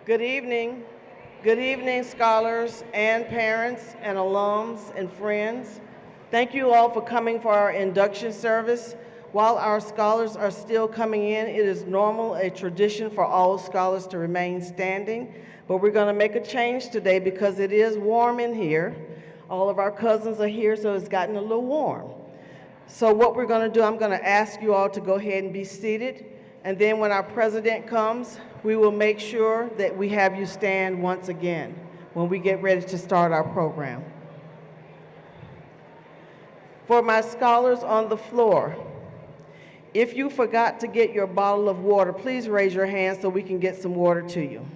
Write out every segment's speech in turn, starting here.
Good evening. Good evening, scholars and parents and alums and friends. Thank you all for coming for our induction service. While our scholars are still coming in, it is normal, a tradition for all scholars to remain standing, but we're going to make a change today because it is warm in here. All of our cousins are here, so it's gotten a little warm. So what we're going to do, I'm going to ask you all to go ahead and be seated. And then when our president comes, we will make sure that we have you stand once again when we get ready to start our program. For my scholars on the floor, if you forgot to get your bottle of water, please raise your hand so we can get some water to you.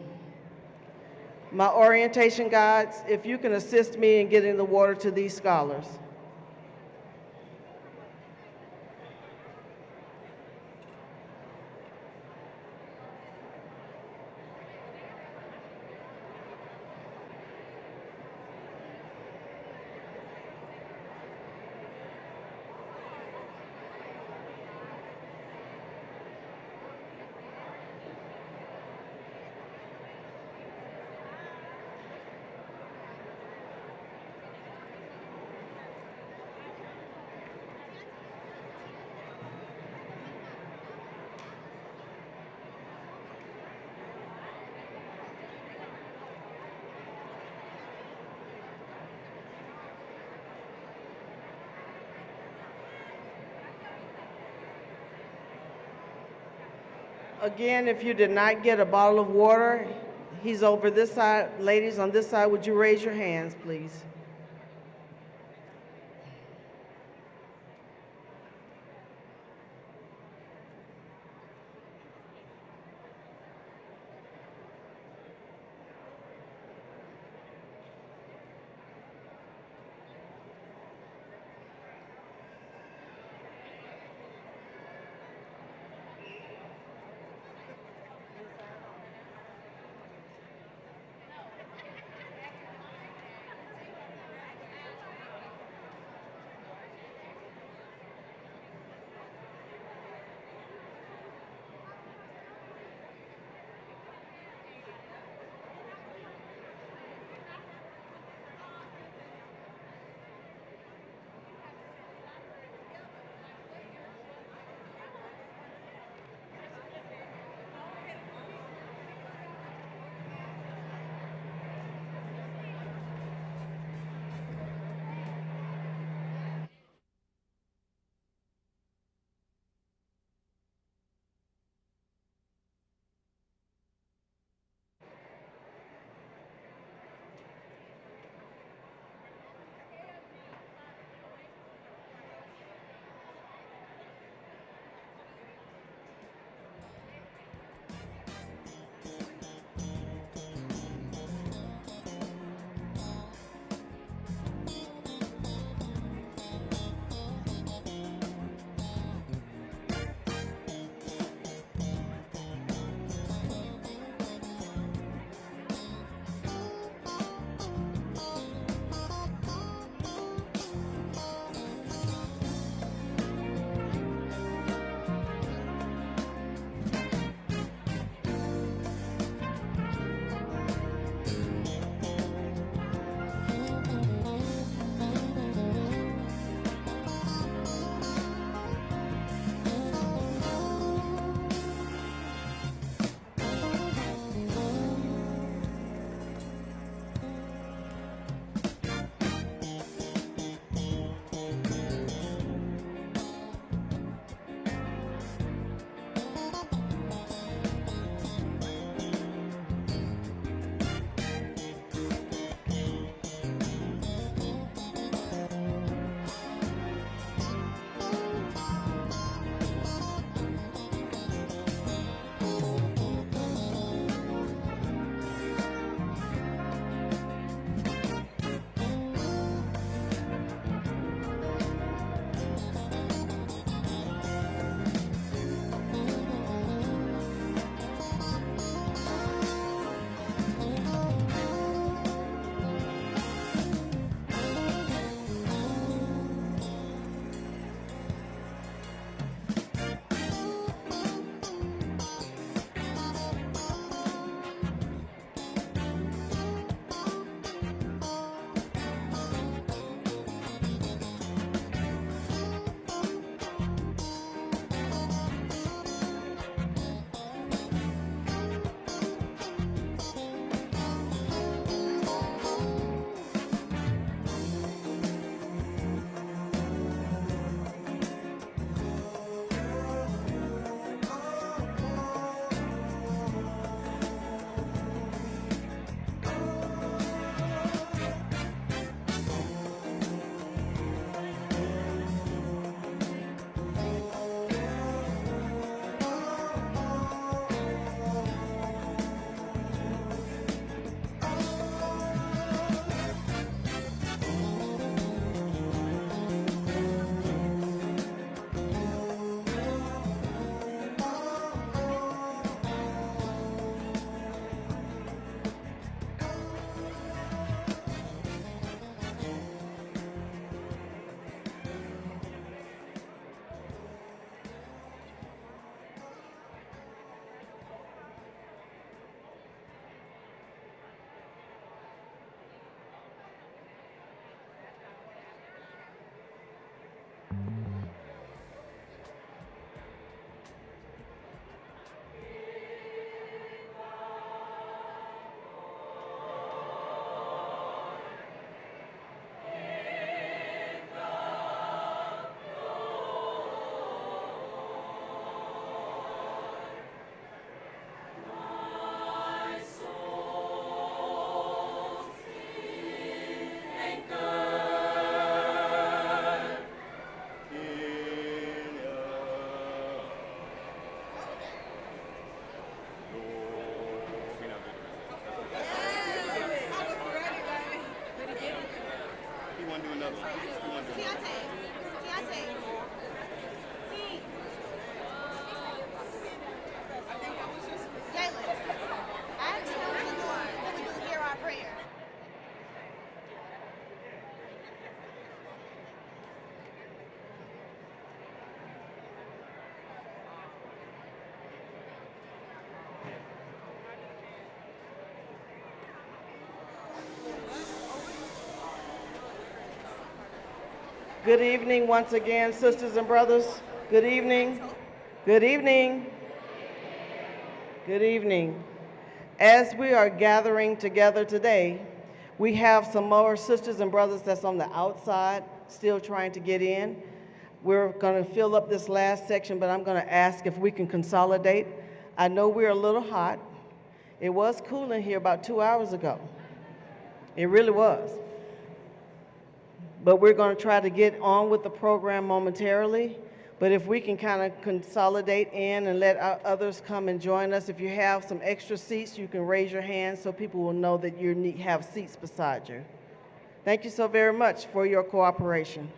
My orientation guides, if you can assist me in getting the water to these scholars. Again, if you did not get a bottle of water, he's over this side. Ladies on this side, would you raise your hands, please? Good evening once again, sisters and brothers. Good evening. Good evening. Good evening. As we are gathering together today, we have some more sisters and brothers that's on the outside still trying to get in. We're going to fill up this last section, but I'm going to ask if we can consolidate. I know we're a little hot. It was cool in here about 2 hours ago. It really was. But we're going to try to get on with the program momentarily. But if we can kind of consolidate in and let others come and join us, if you have some extra seats, you can raise your hand so people will know that you have seats beside you. Thank you so very much for your cooperation.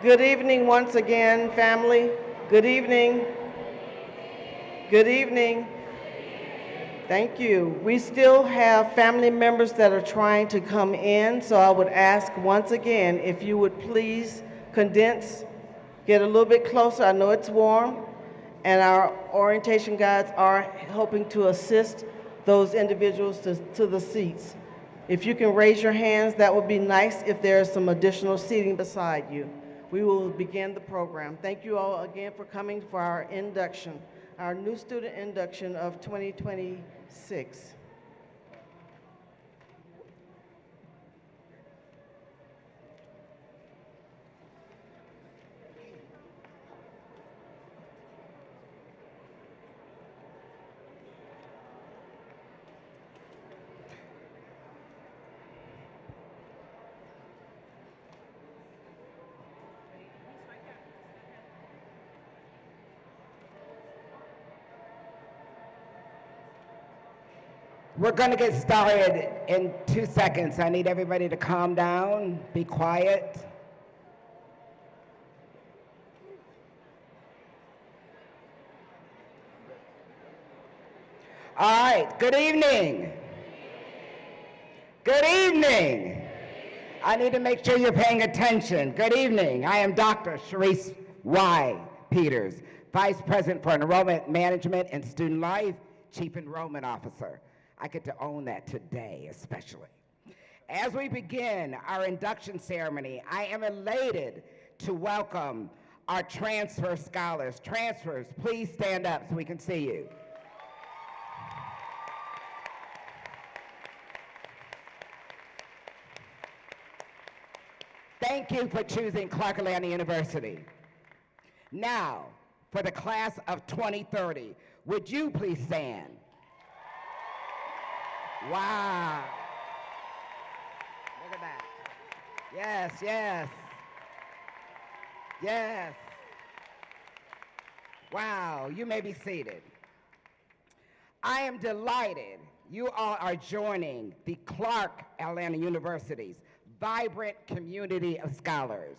Good evening once again, family. Good evening. Good evening. Thank you. We still have family members that are trying to come in, so I would ask once again if you would please condense, get a little bit closer. I know it's warm, and our orientation guides are helping to assist those individuals to the seats. If you can raise your hands, that would be nice if there is some additional seating beside you. We will begin the program. Thank you all again for coming for our induction, our new student induction of 2026. We're going to get started in 2 seconds. I need everybody to calm down, be quiet. All right, good evening. Good evening. I need to make sure you're paying attention. Good evening. I am Dr. Sharice Y. Peters, Vice President for Enrollment Management and Student Life, Chief Enrollment Officer. I get to own that today, especially. As we begin our induction ceremony, I am elated to welcome our transfer scholars. Transfers, please stand up so we can see you. Thank you for choosing Clark Atlanta University. Now, for the class of 2030, would you please stand? Wow. Look at that. Yes, yes. Yes. Wow, you may be seated. I am delighted you all are joining the Clark Atlanta University's vibrant community of scholars.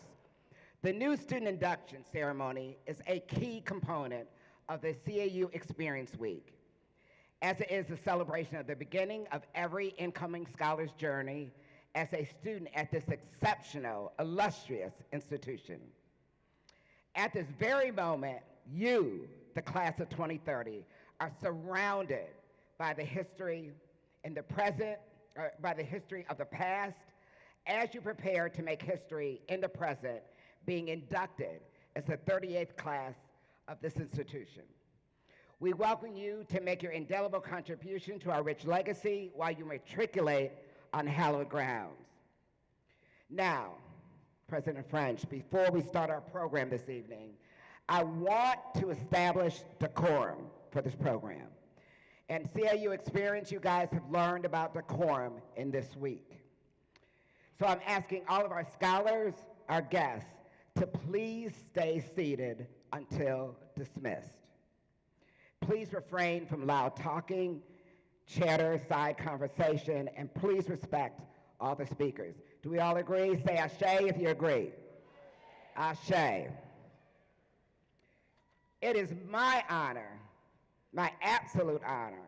The new student induction ceremony is a key component of the CAU Experience Week, as it is a celebration of the beginning of every incoming scholar's journey as a student at this exceptional, illustrious institution. At this very moment, you, the class of 2030, are surrounded by the history in the present, by the history of the past, as you prepare to make history in the present, being inducted as the 38th class of this institution. We welcome you to make your indelible contribution to our rich legacy while you matriculate on hallowed grounds. Now, President French, before we start our program this evening, I want to establish decorum for this program. And CAU Experience, you guys have learned about decorum in this week. So I'm asking all of our scholars, our guests, to please stay seated until dismissed. Please refrain from loud talking, chatter, side conversation, and please respect all the speakers. Do we all agree? Say ashe if you agree. Ashe. It is my honor, my absolute honor,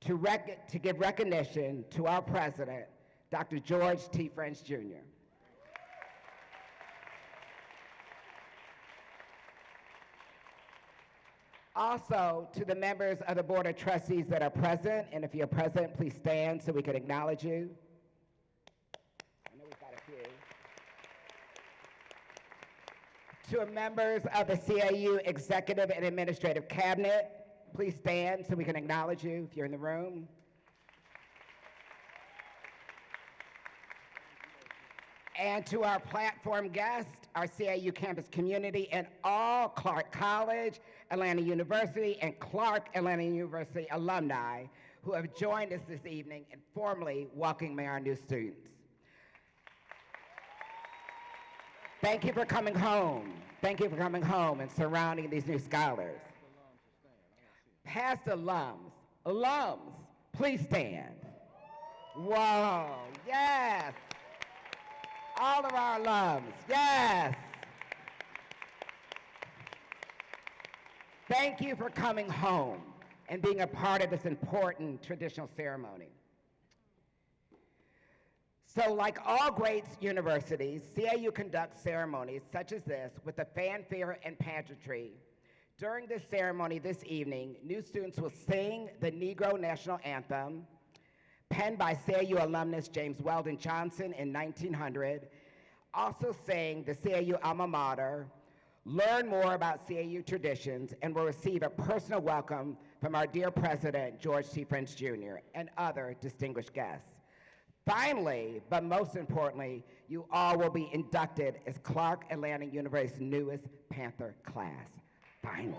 to give recognition to our president, Dr. George T. French, Jr. Also, to the members of the Board of Trustees that are present, and if you're present, please stand so we can acknowledge you. I know we've got a few. To members of the CAU Executive and Administrative Cabinet, please stand so we can acknowledge you if you're in the room. And to our platform guests, our CAU campus community, and all Clark College, Atlanta University, and Clark Atlanta University alumni who have joined us this evening in formally welcoming our new students. Thank you for coming home. Thank you for coming home and surrounding these new scholars. Past alums, please stand. Whoa, yes. All of our alums, yes. Thank you for coming home and being a part of this important traditional ceremony. So like all great universities, CAU conducts ceremonies such as this with a fanfare and pageantry. During this ceremony this evening, new students will sing the Negro National Anthem, penned by CAU alumnus James Weldon Johnson in 1900, also sing the CAU alma mater, learn more about CAU traditions, and will receive a personal welcome from our dear president, George T. French Jr., and other distinguished guests. Finally, but most importantly, you all will be inducted as Clark Atlanta University's newest Panther class. Finally.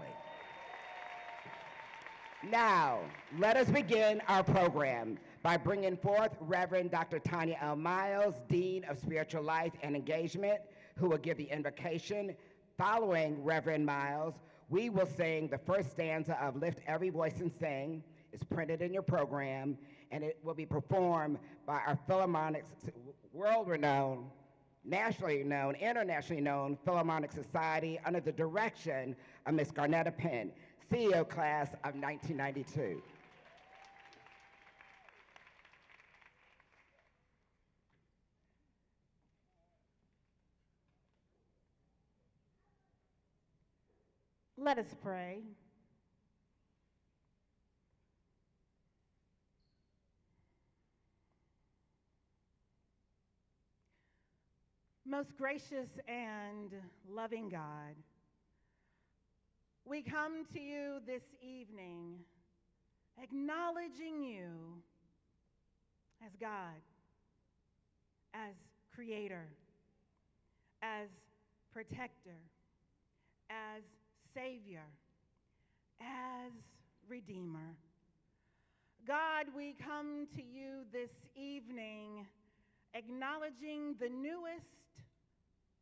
Now, let us begin our program by bringing forth Reverend Dr. Tanya L. Miles, Dean of Spiritual Life and Engagement, who will give the invocation. Following Reverend Miles, we will sing the first stanza of Lift Every Voice and Sing. It's printed in your program, and it will be performed by our Philharmonic, world-renowned, nationally known, internationally known Philharmonic Society under the direction of Ms. Garnetta Penn, CEO class of 1992. Let us pray. Most gracious and loving God, we come to you this evening acknowledging you as God, as creator, as protector, as savior, as redeemer. God, we come to you this evening acknowledging the newest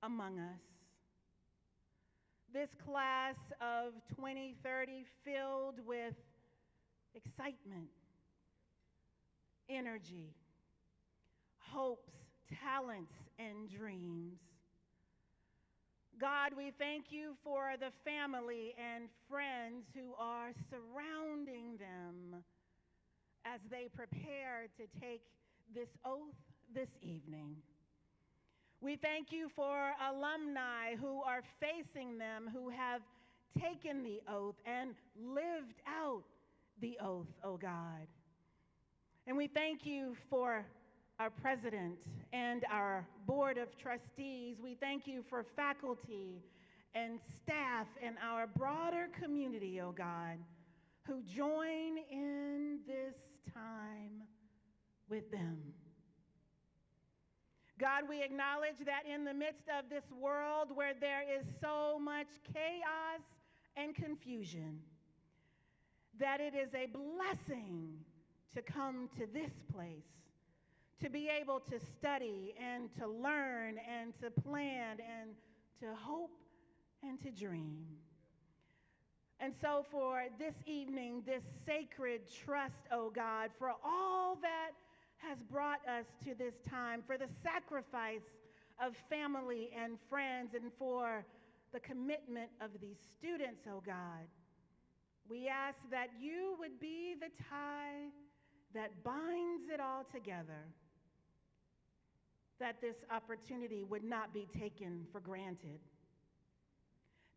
among us. This class of 2030 filled with excitement, energy, hopes, talents, and dreams. God, we thank you for the family and friends who are surrounding them as they prepare to take this oath this evening. We thank you for alumni who are facing them, who have taken the oath and lived out the oath, oh God. And we thank you for our president and our board of trustees. We thank you for faculty and staff and our broader community, oh God, who join in this time with them. God, we acknowledge that in the midst of this world where there is so much chaos and confusion, that it is a blessing to come to this place, to be able to study and to learn and to plan and to hope and to dream. And so for this evening, this sacred trust, oh God, for all that has brought us to this time, for the sacrifice of family and friends, and for the commitment of these students, oh God, we ask that you would be the tie that binds it all together, that this opportunity would not be taken for granted,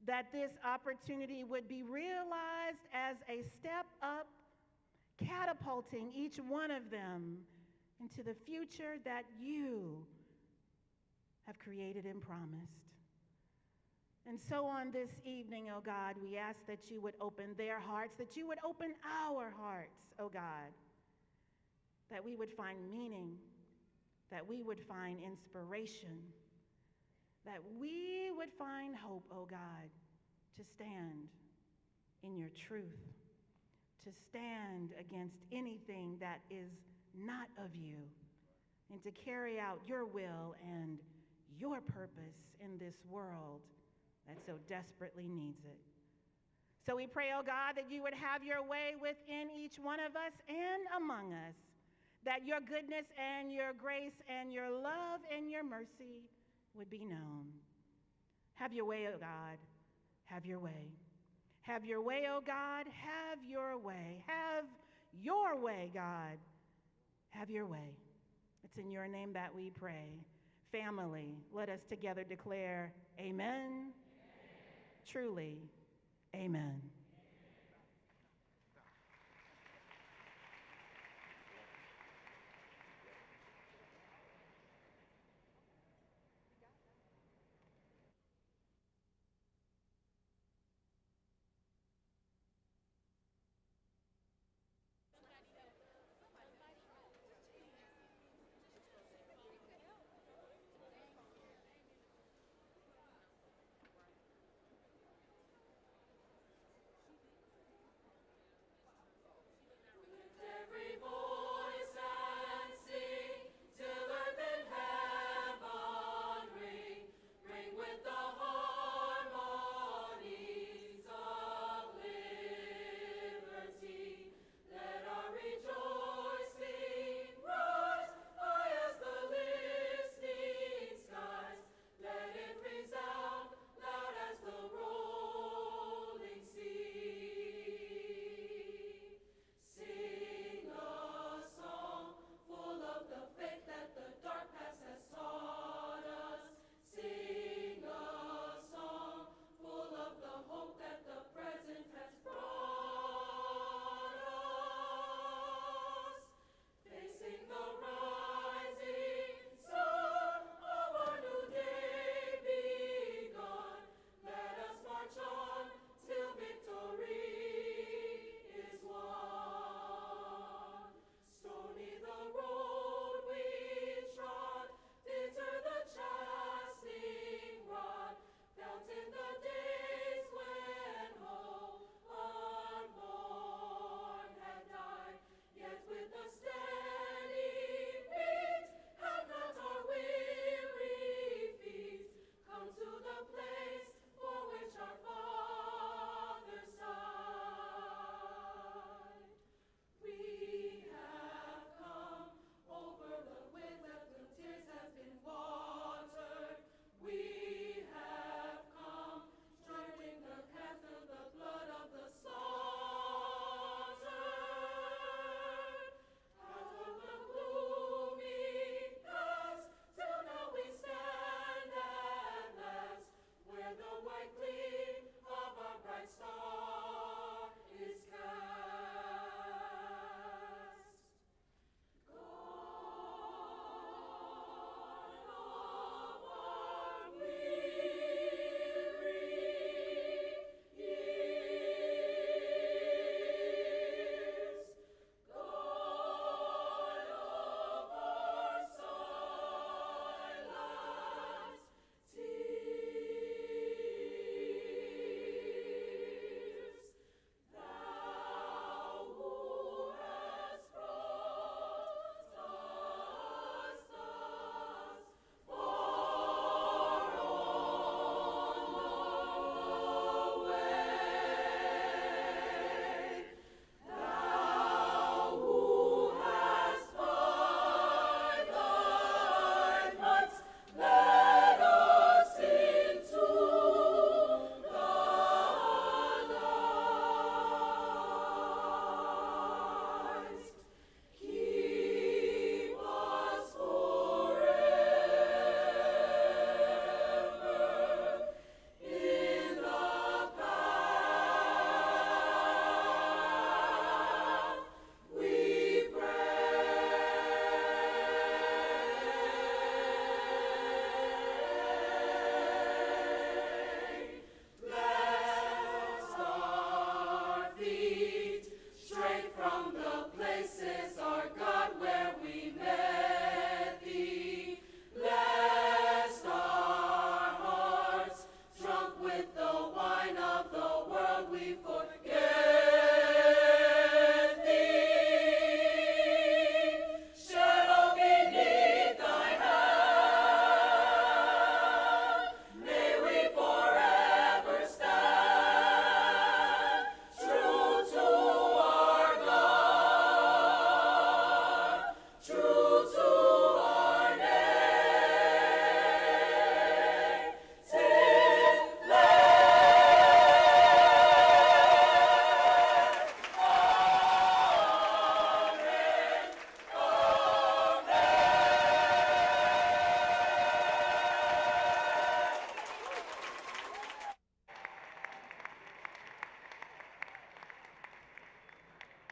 that this opportunity would be realized as a step up, catapulting each one of them into the future that you have created and promised. And so on this evening, oh God, we ask that you would open their hearts, that you would open our hearts, oh God, that we would find meaning, that we would find inspiration, that we would find hope, oh God, to stand in your truth, to stand against anything that is not of you, and to carry out your will and your purpose in this world that so desperately needs it. So we pray, oh God, that you would have your way within each one of us and among us, that your goodness and your grace and your love and your mercy would be known. Have your way, oh God. Have your way. Have your way, oh God. Have your way. Have your way, God. Have your way. It's in your name that we pray. Family, let us together declare, amen. Truly, amen.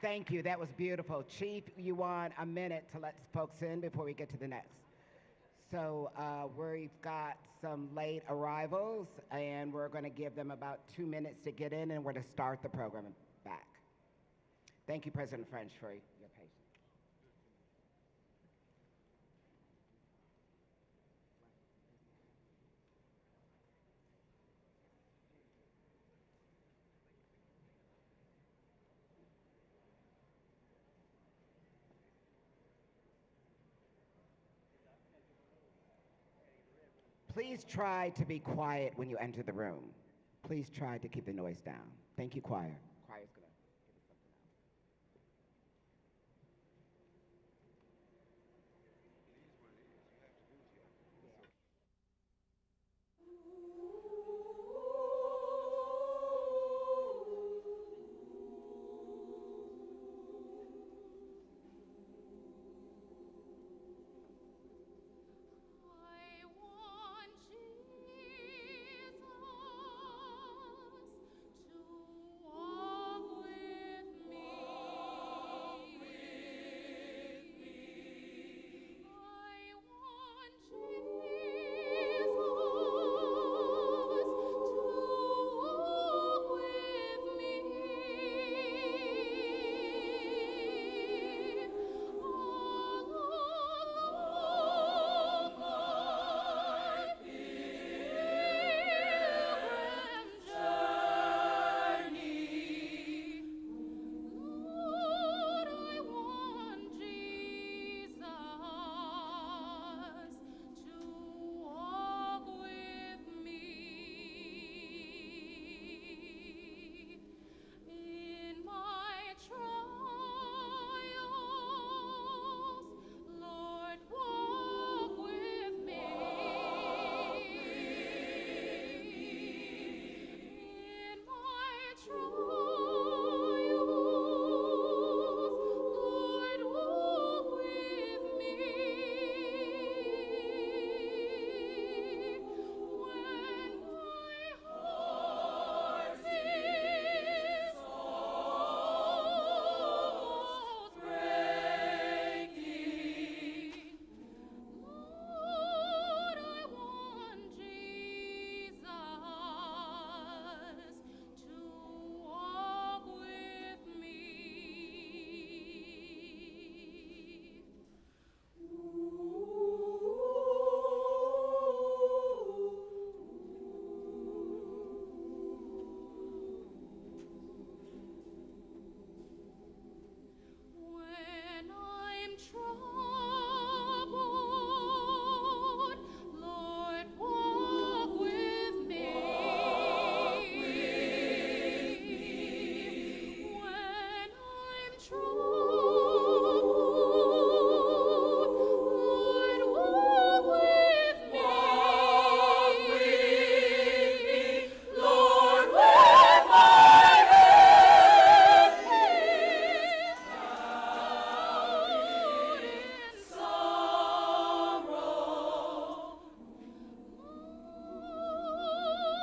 Thank you. That was beautiful. Chief, you want a minute to let folks in before we get to the next. So we've got some late arrivals, and we're going to give them about 2 minutes to get in, and we're going to start the program back. Thank you, President French, for your patience. Please try to be quiet when you enter the room. Please try to keep the noise down. Thank you, choir. Choir's gonna give us something else. I want Jesus to walk with me. I want Jesus to walk with in my trials, Lord, walk with me. In my trials, Lord, walk with me. When my heart is almost breaking, Lord, I want Jesus to walk with me. When I'm troubled, Lord, walk with me. When I'm troubled, Lord, walk with me. Lord, when my head is bowed in sorrow,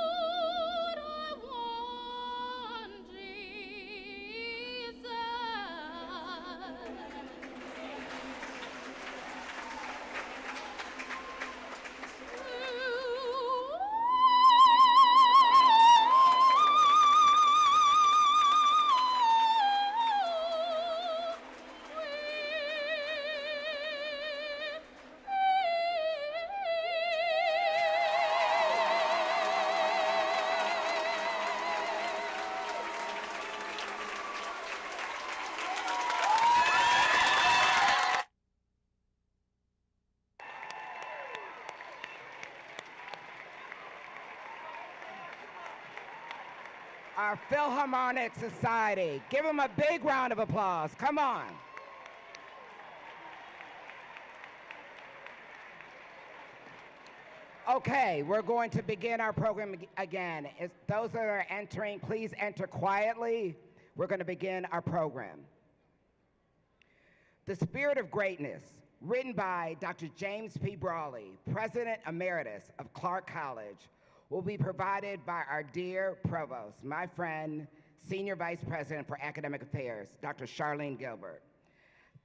Lord, I want Jesus. Our Philharmonic Society. Give them a big round of applause. Come on. Okay, we're going to begin our program again. Those that are entering, please enter quietly. We're going to begin our program. The Spirit of Greatness, written by Dr. James P. Brawley, President Emeritus of Clark College, will be provided by our dear provost, my friend, Senior Vice President for Academic Affairs, Dr. Charlene Gilbert.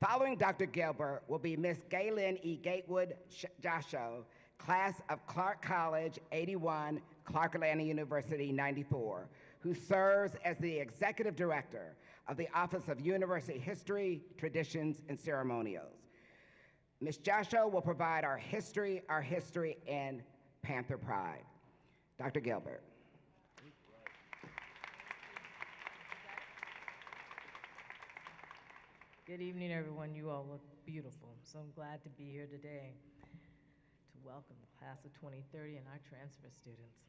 Following Dr. Gilbert will be Ms. Galen E. Gatewood Josho, class of Clark College 81, Clark Atlanta University 94, who serves as the Executive Director of the Office of University History, Traditions, and Ceremonials. Ms. Josho will provide our history, and Panther pride. Dr. Gilbert. Good evening, everyone. You all look beautiful, so I'm glad to be here today to welcome the class of 2030 and our transfer students.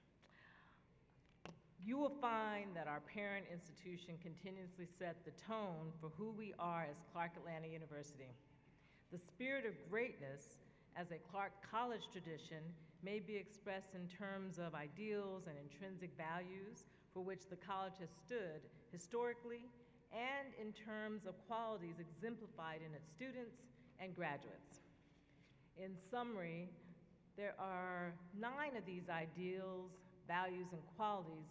You will find that our parent institution continuously set the tone for who we are as Clark Atlanta University. The spirit of greatness as a Clark College tradition may be expressed in terms of ideals and intrinsic values for which the college has stood historically, and in terms of qualities exemplified in its students and graduates. In summary, there are 9 of these ideals, values, and qualities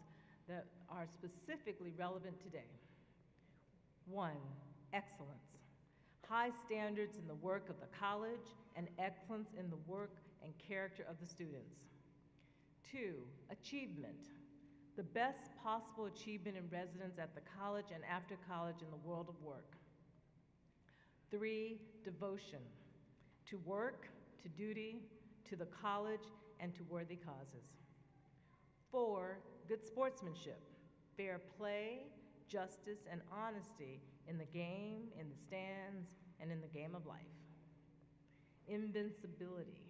that are specifically relevant today. 1, excellence. High standards in the work of the college and excellence in the work and character of the students. 2, achievement. The best possible achievement in residence at the college and after college in the world of work. 3, devotion. To work, to duty, to the college, and to worthy causes. 4, good sportsmanship. Fair play, justice, and honesty in the game, in the stands, and in the game of life. Invincibility.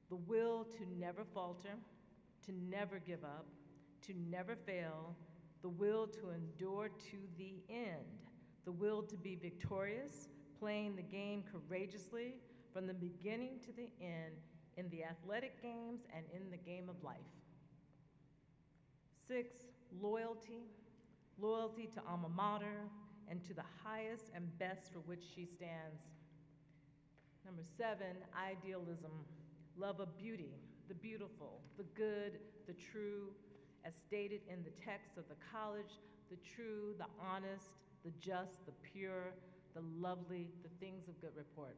The will to never falter, to never give up, to never fail, the will to endure to the end, the will to be victorious, playing the game courageously from the beginning to the end in the athletic games and in the game of life. 6, loyalty. Loyalty to alma mater and to the highest and best for which she stands. Number 7, idealism. Love of beauty, the beautiful, the good, the true, as stated in the text of the college, the true, the honest, the just, the pure, the lovely, the things of good report.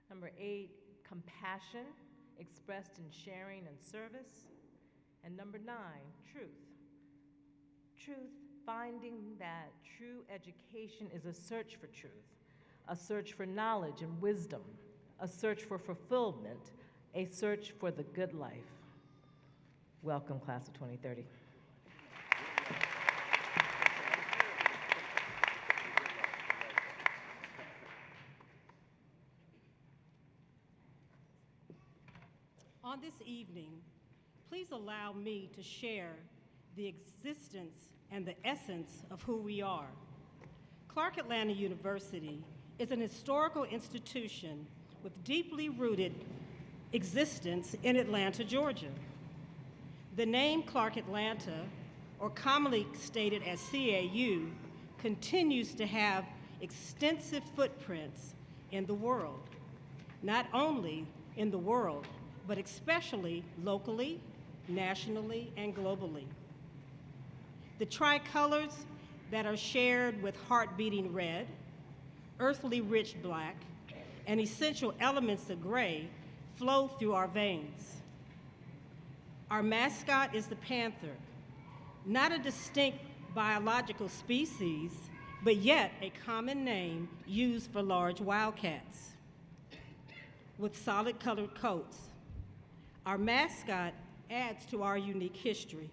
Number 8, compassion, expressed in sharing and service. And number 9, truth. Truth, finding that true education is a search for truth, a search for knowledge and wisdom, a search for fulfillment, a search for the good life. Welcome, class of 2030. On this evening, please allow me to share the existence and the essence of who we are. Clark Atlanta University is an historical institution with deeply rooted existence in Atlanta, Georgia. The name Clark Atlanta, or commonly stated as CAU, continues to have extensive footprints in the world. Not only in the world, but especially locally, nationally, and globally. The tricolors that are shared with heart-beating red, earthly rich black, and essential elements of gray flow through our veins. Our mascot is the panther, not a distinct biological species, but yet a common name used for large wildcats. With solid colored coats, our mascot adds to our unique history.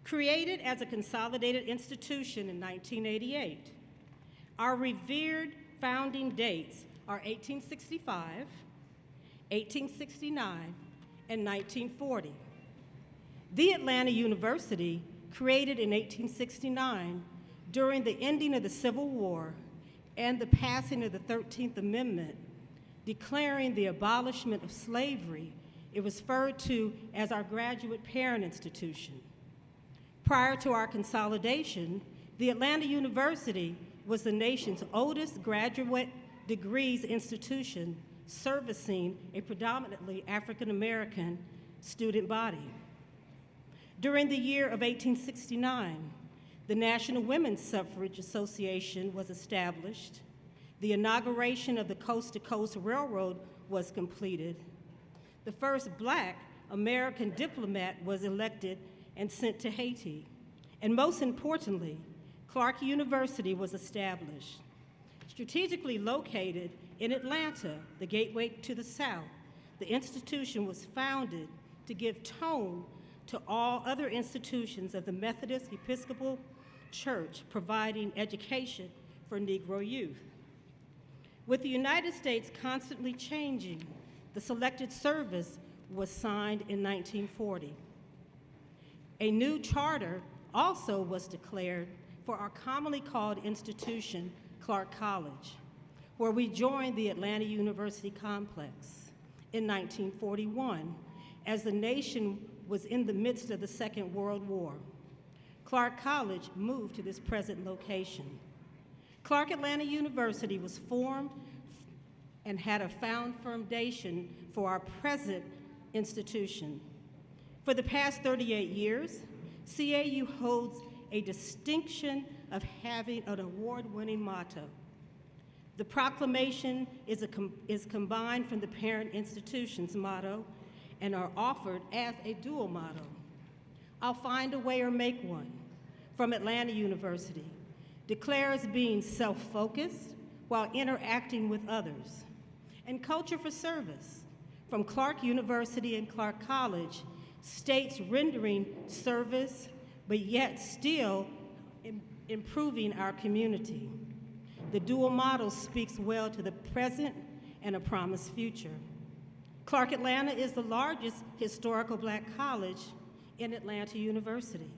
Created as a consolidated institution in 1988, our revered founding dates are 1865, 1869, and 1940. The Atlanta University, created in 1869 during the ending of the Civil War and the passing of the 13th Amendment, declaring the abolishment of slavery, it was referred to as our graduate parent institution. Prior to our consolidation, the Atlanta University was the nation's oldest graduate degrees institution, servicing a predominantly African American student body. During the year of 1869, the National Women's Suffrage Association was established. The inauguration of the Coast to Coast Railroad was completed. The first Black American diplomat was elected and sent to Haiti. And most importantly, Clark University was established. Strategically located in Atlanta, the gateway to the South, the institution was founded to give tone to all other institutions of the Methodist Episcopal Church, providing education for Negro youth. With the United States constantly changing, the Selected Service was signed in 1940. A new charter also was declared for our commonly called institution, Clark College, where we joined the Atlanta University complex in 1941 as the nation was in the midst of the Second World War. Clark College moved to this present location. Clark Atlanta University was formed and had a found foundation for our present institution. For the past 38 years, CAU holds a distinction of having an award-winning motto. The proclamation is combined from the parent institution's motto and are offered as a dual motto. I'll find a way or make one, from Atlanta University, declares being self-focused while interacting with others. And Culture for Service, from Clark University and Clark College, states rendering service, but yet still improving our community. The dual model speaks well to the present and a promised future. Clark Atlanta is the largest historical Black college in Atlanta University.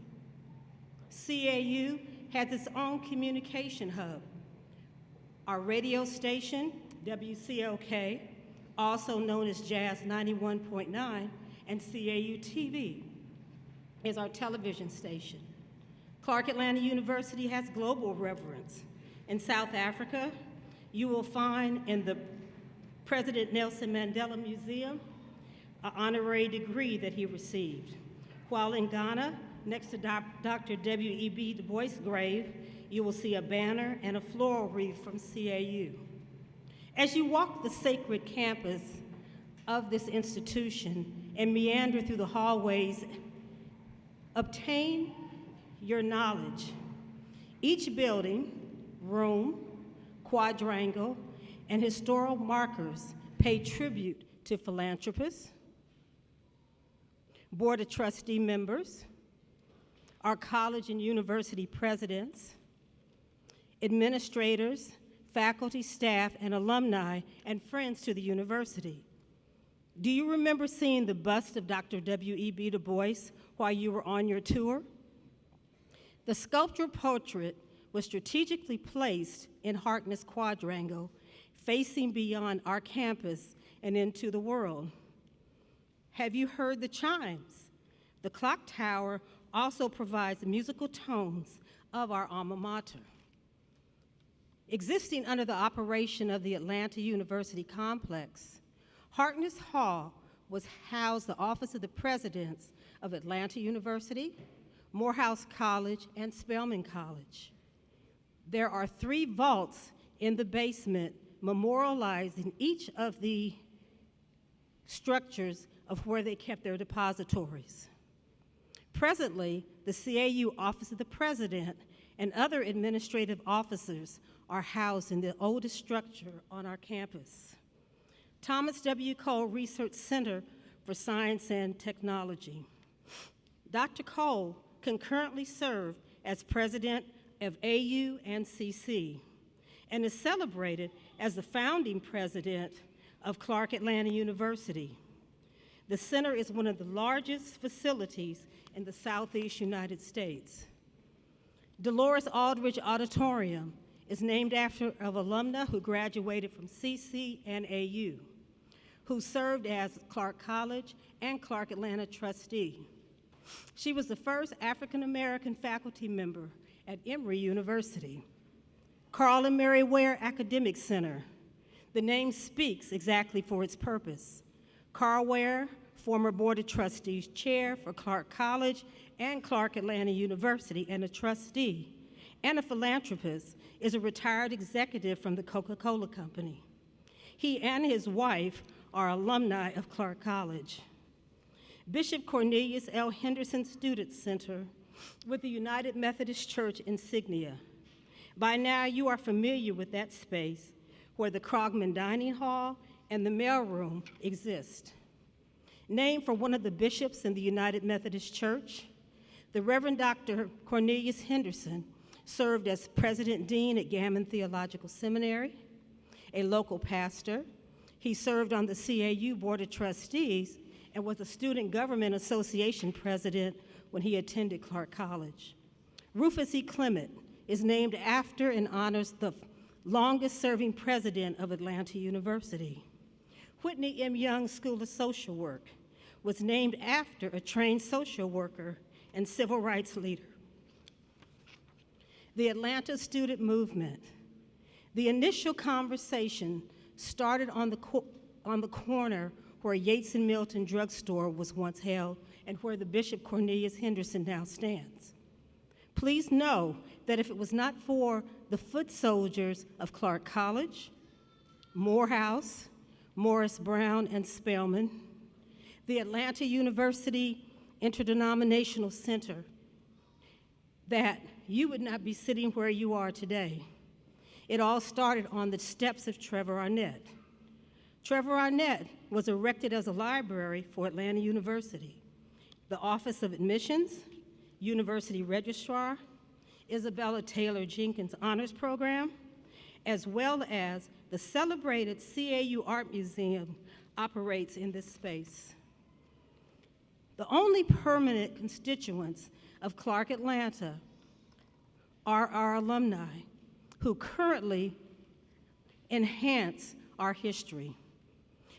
CAU has its own communication hub. Our radio station, WCLK, also known as Jazz 91.9, and CAU TV, is our television station. Clark Atlanta University has global reverence. In South Africa, you will find in the President Nelson Mandela Museum an honorary degree that he received. While in Ghana, next to Dr. W.E.B. Du Bois' grave, you will see a banner and a floral wreath from CAU. As you walk the sacred campus of this institution and meander through the hallways, obtain your knowledge. Each building, room, quadrangle, and historical markers pay tribute to philanthropists, Board of Trustee members, our college and university presidents, administrators, faculty, staff, and alumni, and friends to the university. Do you remember seeing the bust of Dr. W.E.B. Du Bois while you were on your tour? The sculptural portrait was strategically placed in Harkness Quadrangle, facing beyond our campus and into the world. Have you heard the chimes? The clock tower also provides the musical tones of our alma mater. Existing under the operation of the Atlanta University complex, Harkness Hall was housed the office of the presidents of Atlanta University, Morehouse College, and Spelman College. There are 3 vaults in the basement memorializing each of the structures of where they kept their depositories. Presently, the CAU Office of the President and other administrative officers are housed in the oldest structure on our campus. Thomas W. Cole Research Center for Science and Technology. Dr. Cole concurrently served as president of AU and CC and is celebrated as the founding president of Clark Atlanta University. The center is one of the largest facilities in the Southeast United States. Dolores Aldridge Auditorium is named after an alumna who graduated from CC and AU, who served as Clark College and Clark Atlanta trustee. She was the first African-American faculty member at Emory University. Carl and Mary Ware Academic Center. The name speaks exactly for its purpose. Carl Ware former Board of Trustees chair for Clark College and Clark Atlanta University, and a trustee, and a philanthropist, is a retired executive from the Coca-Cola Company. He and his wife are alumni of Clark College. Bishop Cornelius L. Henderson Student Center with the United Methodist Church insignia. By now, you are familiar with that space where the Krogman Dining Hall and the mailroom exist. Named for one of the bishops in the United Methodist Church, the Reverend Dr. Cornelius Henderson served as President Dean at Gammon Theological Seminary, a local pastor. He served on the CAU Board of Trustees and was a Student Government Association president when he attended Clark College. Rufus E. Clement is named after and honors the longest-serving president of Atlanta University. Whitney M. Young School of Social Work was named after a trained social worker and civil rights leader. The Atlanta Student Movement. The initial conversation started on the corner where Yates and Milton drugstore was once held and where the Bishop Cornelius Henderson now stands. Please know that if it was not for the foot soldiers of Clark College, Morehouse, Morris Brown, and Spelman, the Atlanta University Interdenominational Center, that you would not be sitting where you are today. It all started on the steps of Trevor Arnett. Trevor Arnett was erected as a library for Atlanta University. The Office of Admissions, University Registrar, Isabella Taylor Jenkins Honors Program, as well as the celebrated CAU Art Museum operates in this space. The only permanent constituents of Clark Atlanta are our alumni, who currently enhance our history.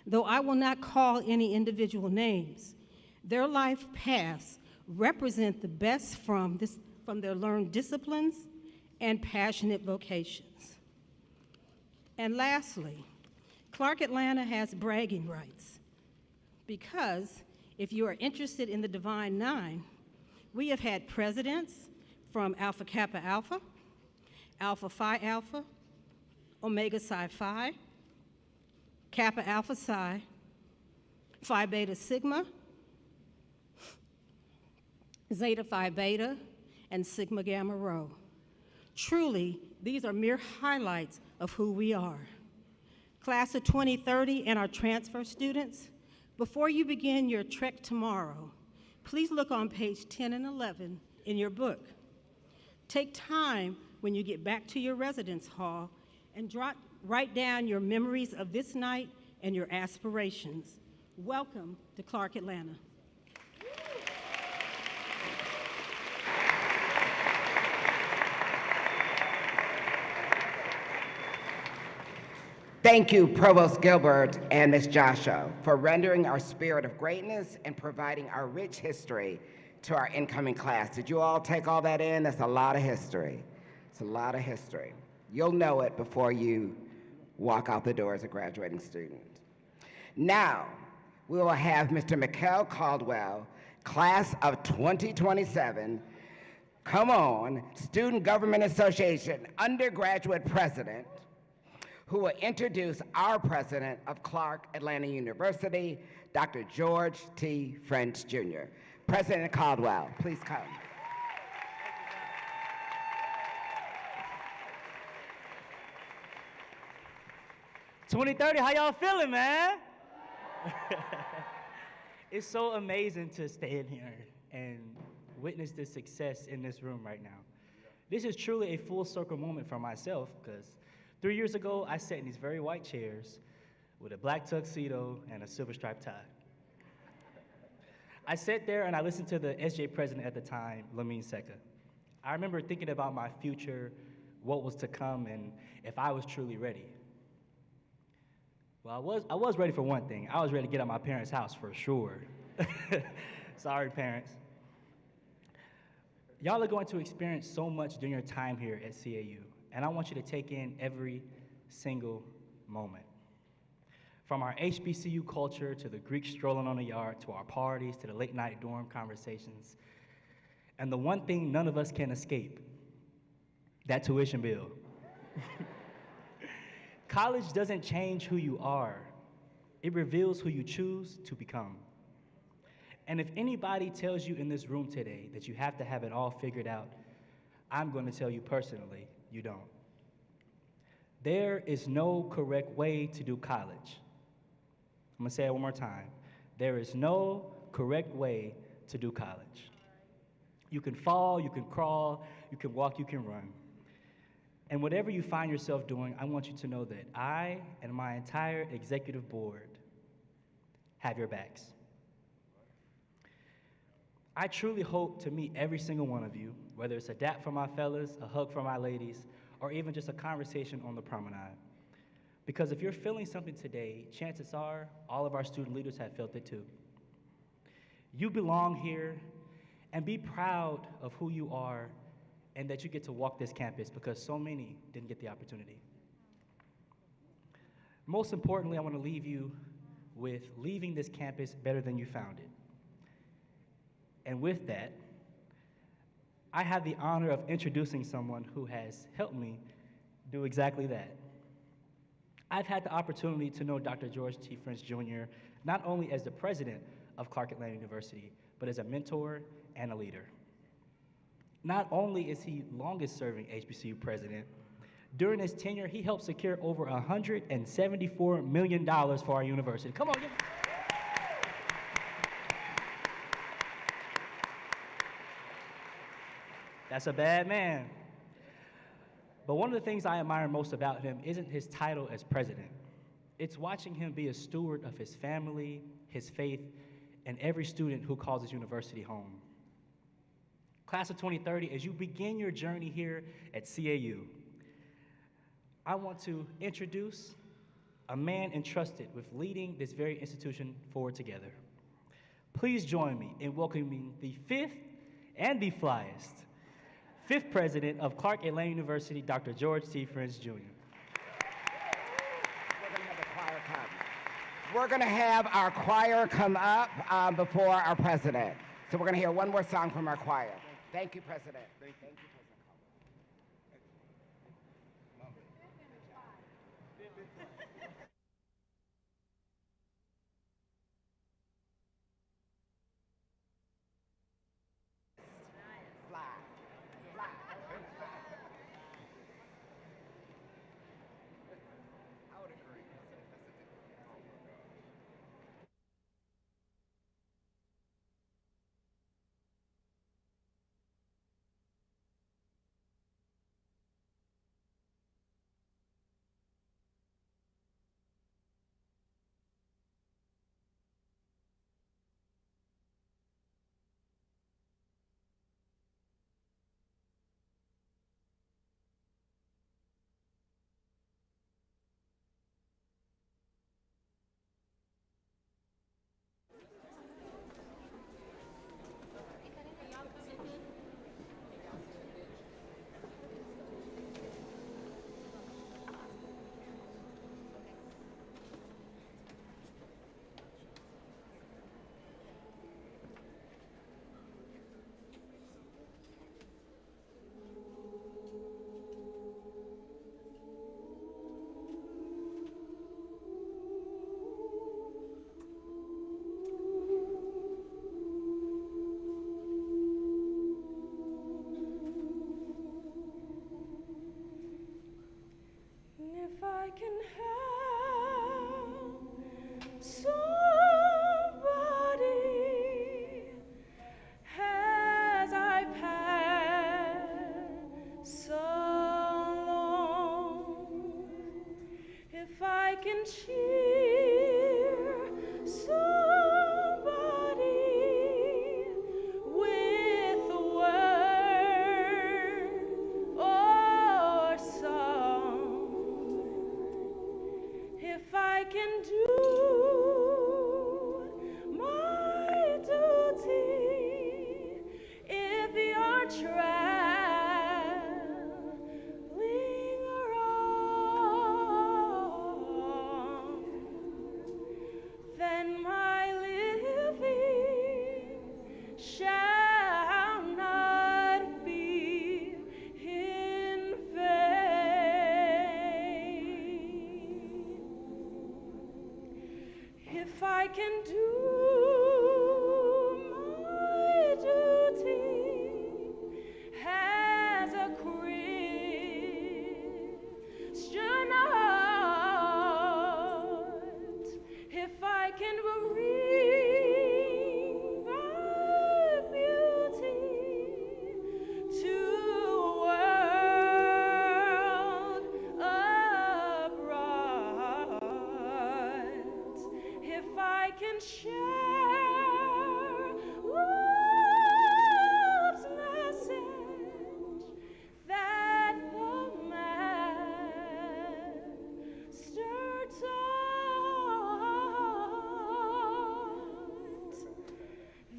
Though I will not call any individual names, their life paths represent the best from their learned disciplines and passionate vocations. And lastly, Clark Atlanta has bragging rights because if you are interested in the Divine Nine, we have had presidents from Alpha Kappa Alpha, Alpha Phi Alpha, Omega Psi Phi, Kappa Alpha Psi, Phi Beta Sigma, Zeta Phi Beta, and Sigma Gamma Rho. Truly, these are mere highlights of who we are. Class of 2030 and our transfer students, before you begin your trek tomorrow, please look on page 10 and 11 in your book. Take time when you get back to your residence hall and write down your memories of this night and your aspirations. Welcome to Clark Atlanta. Thank you, Provost Gilbert and Ms. Joshua, for rendering our spirit of greatness and providing our rich history to our incoming class. Did you all take all that in? That's a lot of history. It's a lot of history. You'll know it before you walk out the door as a graduating student. Now, we will have Mr. Mikkel Caldwell, class of 2027, come on, Student Government Association undergraduate president, who will introduce our president of Clark Atlanta University, Dr. George T. French, Jr. President Caldwell, please come. "2030, how y'all feeling, man?" It's so amazing to stand here and witness the success in this room right now. This is truly a full circle moment for myself because 3 years ago, I sat in these very white chairs with a black tuxedo and a silver striped tie. I sat there and I listened to the SJ president at the time, Lamine Seka. I remember thinking about my future, what was to come, and if I was truly ready. Well, I was ready for one thing. I was ready to get out of my parents' house for sure. Sorry, parents. Y'all are going to experience so much during your time here at CAU, and I want you to take in every single moment. From our HBCU culture to the Greek strolling on the yard to our parties to the late night dorm conversations. And the one thing none of us can escape, that tuition bill. College doesn't change who you are, it reveals who you choose to become. And if anybody tells you in this room today that you have to have it all figured out, I'm going to tell you personally, you don't. There is no correct way to do college. I'm going to say it one more time. There is no correct way to do college. You can fall, you can crawl, you can walk, you can run. And whatever you find yourself doing, I want you to know that I and my entire executive board have your backs. I truly hope to meet every single one of you, whether it's a dap for my fellas, a hug for my ladies, or even just a conversation on the promenade. Because if you're feeling something today, chances are all of our student leaders have felt it too. You belong here, and be proud of who you are and that you get to walk this campus because so many didn't get the opportunity. Most importantly, I want to leave you with leaving this campus better than you found it. And with that, I have the honor of introducing someone who has helped me do exactly that. I've had the opportunity to know Dr. George T. French Jr. not only as the president of Clark Atlanta University, but as a mentor and a leader. Not only is he longest serving HBCU president, during his tenure, he helped secure over $174 million for our university. Come on, give it. That's a bad man. But one of the things I admire most about him isn't his title as president. It's watching him be a steward of his family, his faith, and every student who calls his university home. Class of 2030, as you begin your journey here at CAU, I want to introduce a man entrusted with leading this very institution forward together. Please join me in welcoming the fifth and the flyest, fifth president of Clark Atlanta University, Dr. George T. French Jr. We're going to have our choir come up before our president. So we're going to hear one more song from our choir. Thank you, President. Thank you, President.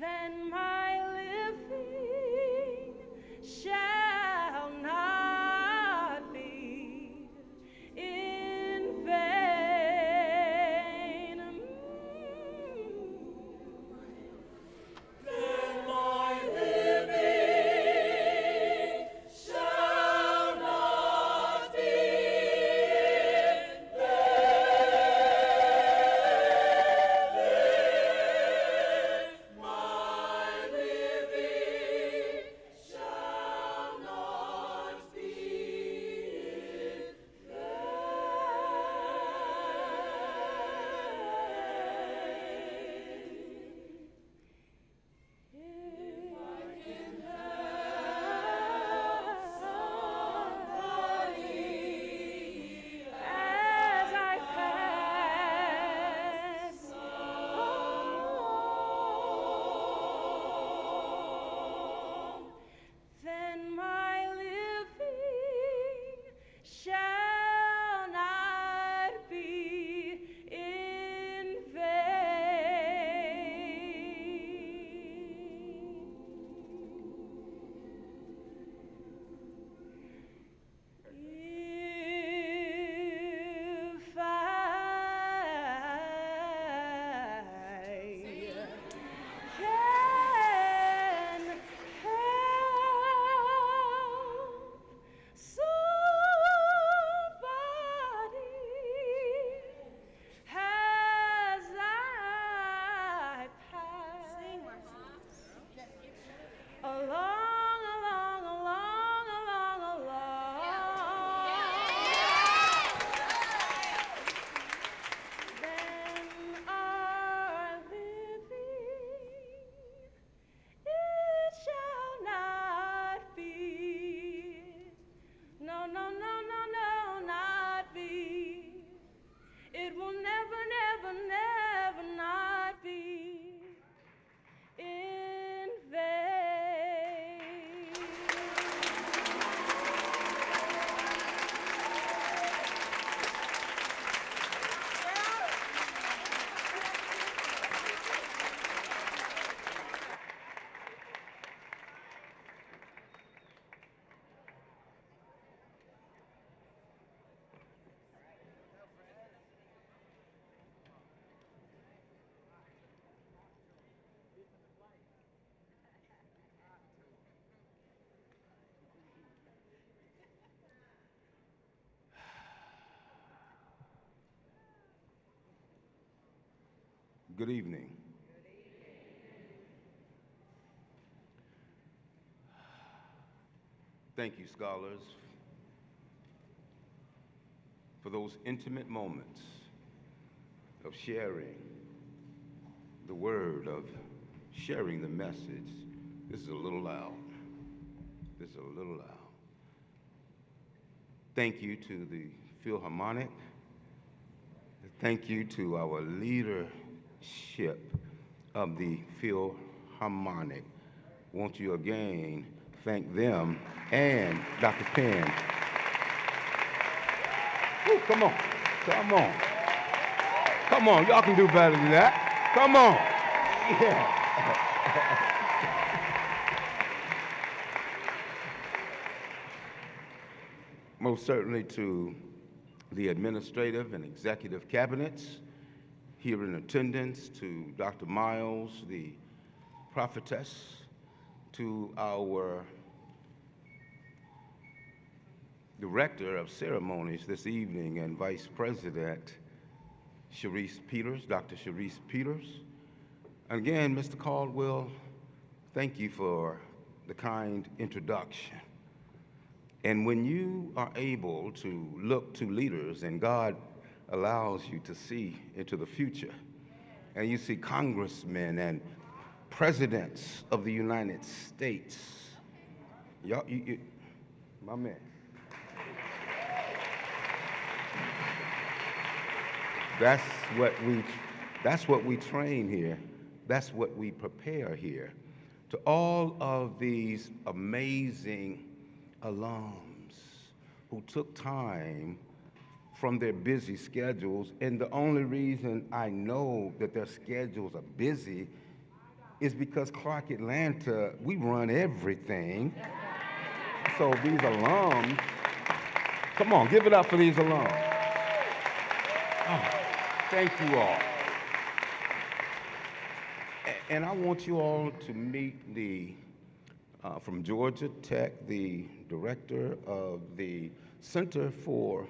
then my living shall not be in vain. Then my living shall not be in vain. My living shall not be in vain. If I can help somebody as I pass along, then my living shall not be in vain. If I can help somebody as I pass along, along, along, along, along, then our living it shall not be. No, no, no, no, no, not be. It will never, never, never not be in vain. Good evening. Thank you, scholars, for those intimate moments of sharing the word, of sharing the message. This is a little loud. This is a little loud. Thank you to the Philharmonic. Thank you to our leadership of the Philharmonic. Won't you again thank them and Dr. Penn. Ooh, come on, come on. Come on, y'all can do better than that. Come on. Yeah. Most certainly to the administrative and executive cabinets here in attendance, to Dr. Miles, the prophetess, to our director of ceremonies this evening and Vice President Sharice Peters, Dr. Sharice Peters. Again, Mr. Caldwell, thank you for the kind introduction. And when you are able to look to leaders and God allows you to see into the future, and you see congressmen and presidents of the United States, y'all, my man. That's what we train here. That's what we prepare here. To all of these amazing alums who took time from their busy schedules, and the only reason I know that their schedules are busy is because Clark Atlanta, we run everything. So these alums, come on, give it up for these alums. Oh, thank you all. And I want you all to meet from Georgia Tech, the director of the Center for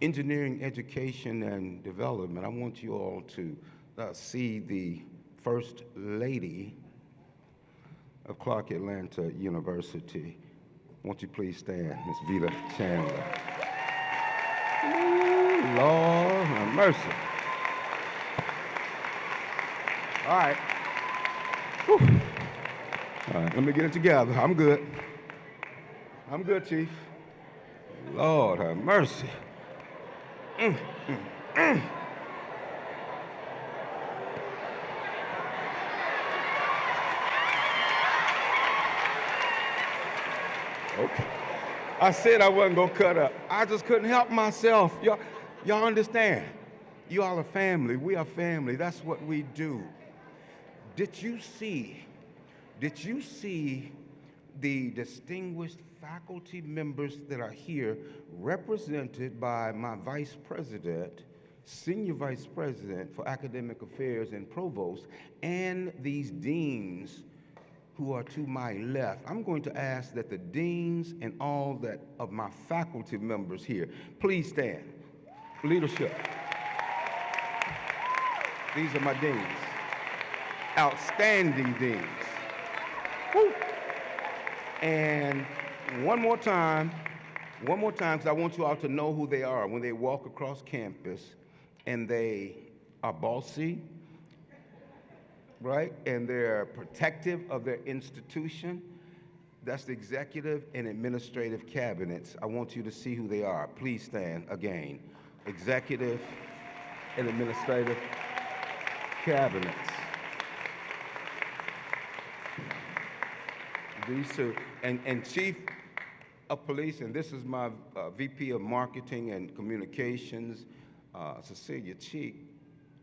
Engineering Education and Development. I want you all to see the First Lady of Clark Atlanta University. Won't you please stand, Ms. Vita Chandler. Ooh, Lord have mercy. All right. Whew. All right, let me get it together. I'm good. I'm good, Chief. Lord have mercy. Okay. I said I wasn't gonna cut up. I just couldn't help myself. Y'all understand? You all are family. We are family. That's what we do. Did you see the distinguished faculty members that are here represented by my vice president, senior vice president for academic affairs and provost, and these deans who are to my left? I'm going to ask that the deans and all that of my faculty members here, please stand. Leadership. These are my deans. Outstanding deans. Woo. And one more time, because I want you all to know who they are when they walk across campus and they are bossy, right? And they're protective of their institution. That's the executive and administrative cabinets. I want you to see who they are. Please stand again. Executive and administrative cabinets. These two, and Chief of Police, and this is my VP of Marketing and Communications, Cecilia Cheek.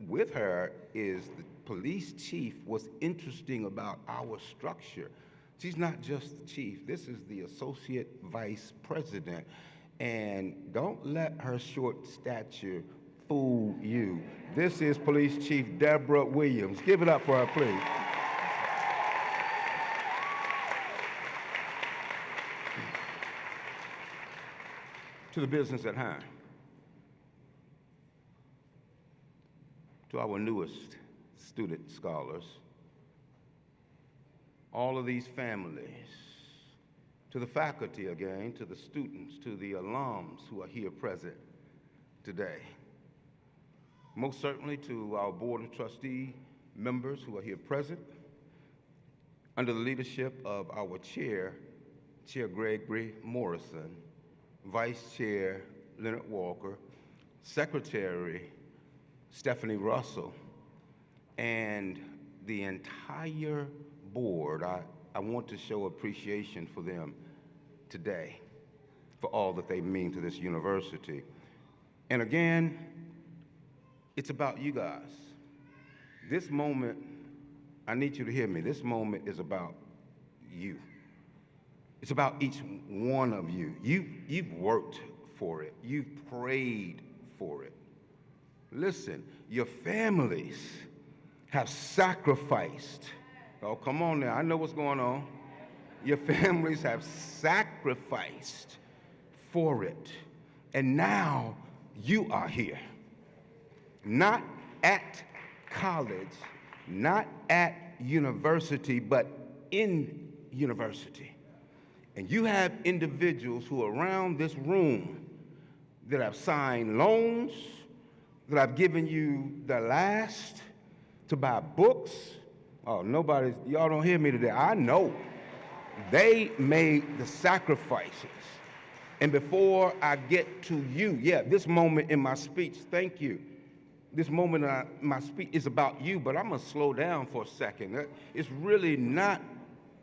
With her is the police chief. What's interesting about our structure, she's not just the chief. This is the associate vice president. And don't let her short stature fool you. This is Police Chief Deborah Williams. Give it up for her, please. To the business at hand. To our newest student scholars, all of these families, to the faculty again, to the students, to the alums who are here present today. Most certainly to our Board of Trustee members who are here present, under the leadership of our Chair, Chair Gregory Morrison, Vice Chair Leonard Walker, Secretary Stephanie Russell, and the entire board. I want to show appreciation for them today, for all that they mean to this university. And again, it's about you guys. This moment, I need you to hear me, this moment is about you. It's about each one of you. You've worked for it. You've prayed for it. Listen, your families have sacrificed. Oh, come on now. I know what's going on. Your families have sacrificed for it. And now you are here. Not at college, not at university, but in university. And you have individuals who are around this room that have signed loans, that have given you the last to buy books. Oh, y'all don't hear me today. I know. They made the sacrifices. And before I get to you, this moment in my speech, thank you. This moment in my speech is about you, but I'm gonna slow down for a second. It's really not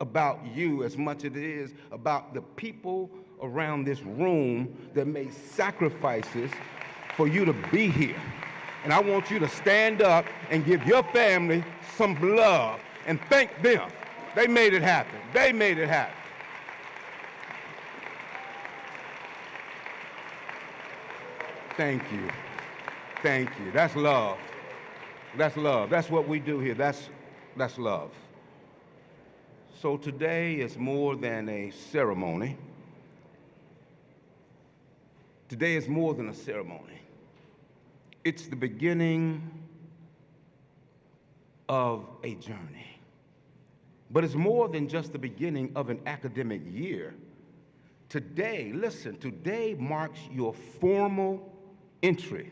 about you as much as it is about the people around this room that made sacrifices for you to be here. And I want you to stand up and give your family some love and thank them. They made it happen. They made it happen. Thank you. Thank you. That's love. That's love. That's what we do here. That's love. So today is more than a ceremony. Today is more than a ceremony. It's the beginning of a journey. But it's more than just the beginning of an academic year. Today, listen, today marks your formal entry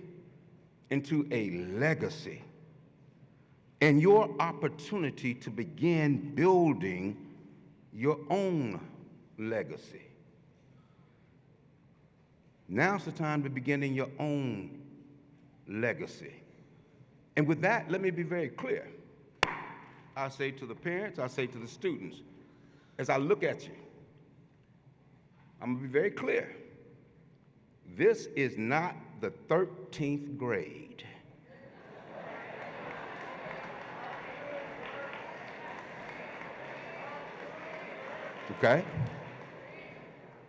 into a legacy and your opportunity to begin building your own legacy. Now's the time to begin your own legacy. And with that, let me be very clear. I say to the parents, I say to the students, as I look at you, I'm gonna be very clear. This is not the 13th grade. Okay?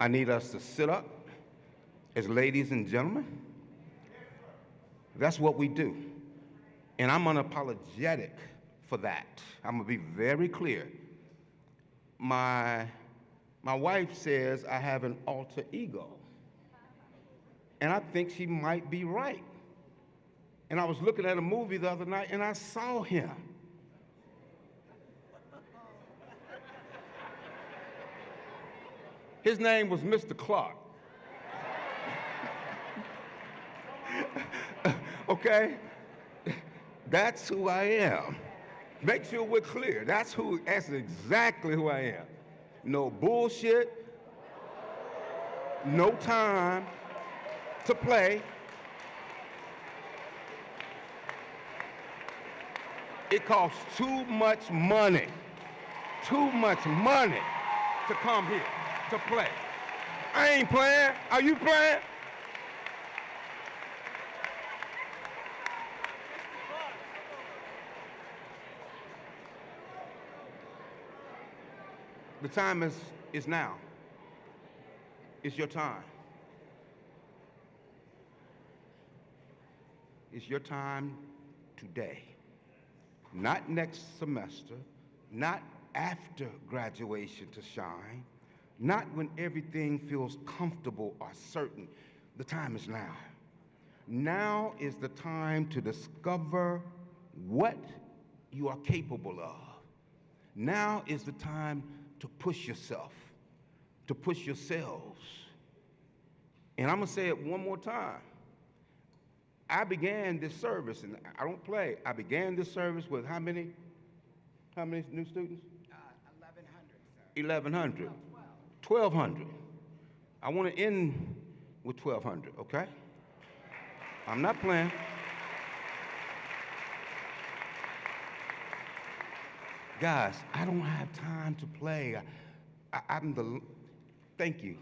I need us to sit up as ladies and gentlemen. That's what we do. And I'm unapologetic for that. I'm gonna be very clear. My wife says I have an alter ego. And I think she might be right. And I was looking at a movie the other night and I saw him. His name was Mr. Clark. Okay? That's who I am. Make sure we're clear. That's exactly who I am. No bullshit, no time to play. It costs too much money to come here to play. I ain't playing. Are you playing? The time is now. It's your time. It's your time today. Not next semester, not after graduation to shine, not when everything feels comfortable or certain. The time is now. Now is the time to discover what you are capable of. Now is the time to push yourself, to push yourselves. And I'm gonna say it one more time. I began this service, and I don't play, I began this service with how many new students? 1,100, sir. 1,100. 1,200. I want to end with 1,200, okay? I'm not playing. Guys, I don't have time to play. Thank you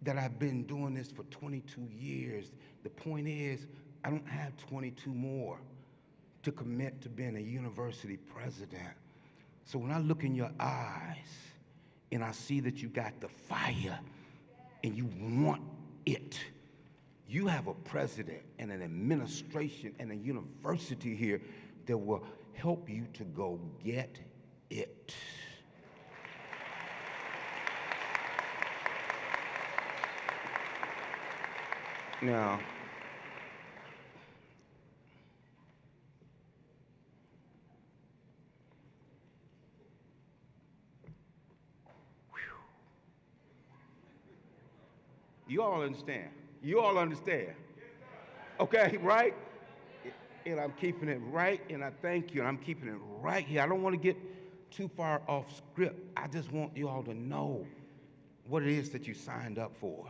that I've been doing this for 22 years. The point is, I don't have 22 more to commit to being a university president. So when I look in your eyes and I see that you got the fire and you want it, you have a president and an administration and a university here that will help you to go get it. Now, you all understand? You all understand? Okay, right? And I'm keeping it right, and I thank you, and I'm keeping it right here. I don't want to get too far off script. I just want you all to know what it is that you signed up for.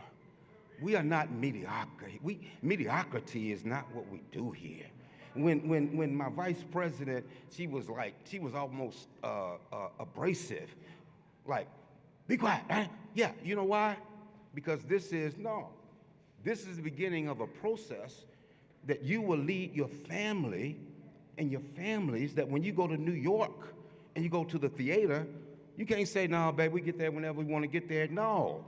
We are not mediocre. Mediocrity is not what we do here. When my vice president, she was almost abrasive. Like, be quiet, huh? Yeah, you know why? Because this is the beginning of a process that you will lead your family and your families, that when you go to New York and you go to the theater, you can't say, no, babe, we get there whenever we want to get there. No.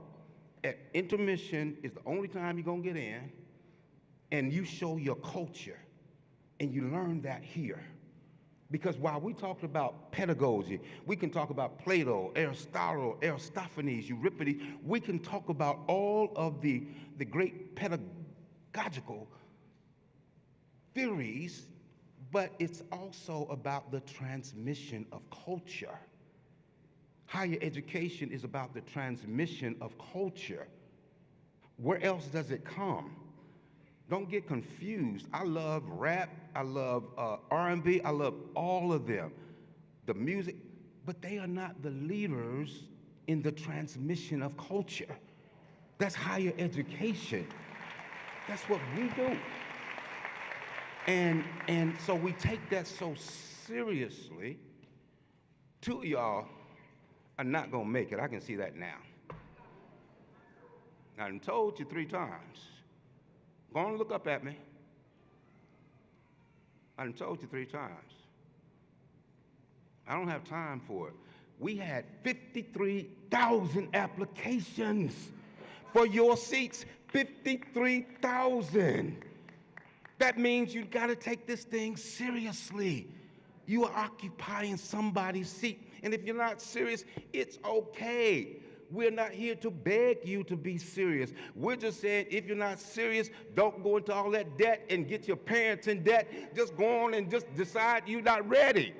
At intermission is the only time you're going to get in, and you show your culture, and you learn that here. Because while we talked about pedagogy, we can talk about Plato, Aristotle, Aristophanes, Euripides. We can talk about all of the great pedagogical theories, but it's also about the transmission of culture. Higher education is about the transmission of culture. Where else does it come? Don't get confused. I love rap, I love R&B, I love all of them, the music, but they are not the leaders in the transmission of culture. That's higher education. That's what we do. And so we take that so seriously. Two of y'all are not gonna make it. I can see that now. I done told you 3 times. Go on and look up at me. I done told you 3 times. I don't have time for it. We had 53,000 applications for your seats. 53,000. That means you gotta take this thing seriously. You are occupying somebody's seat. And if you're not serious, it's okay. We're not here to beg you to be serious. We're just saying, if you're not serious, don't go into all that debt and get your parents in debt. Just go on and just decide you're not ready.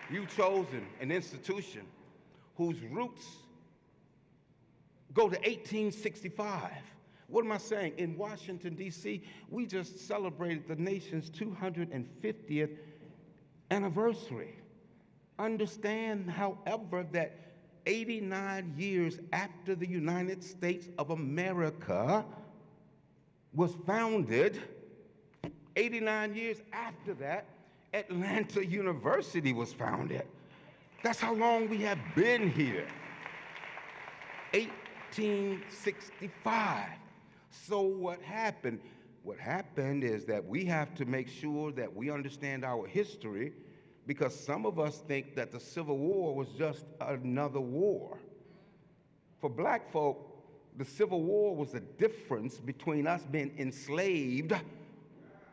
You've chosen an institution whose roots go to 1865. What am I saying? In Washington, D.C., we just celebrated the nation's 250th anniversary. Understand, however, that 89 years after the United States of America was founded, 89 years after that, Atlanta University was founded. That's how long we have been here. 1865. So what happened? What happened is that we have to make sure that we understand our history, because some of us think that the Civil War was just another war. For black folk, the Civil War was the difference between us being enslaved,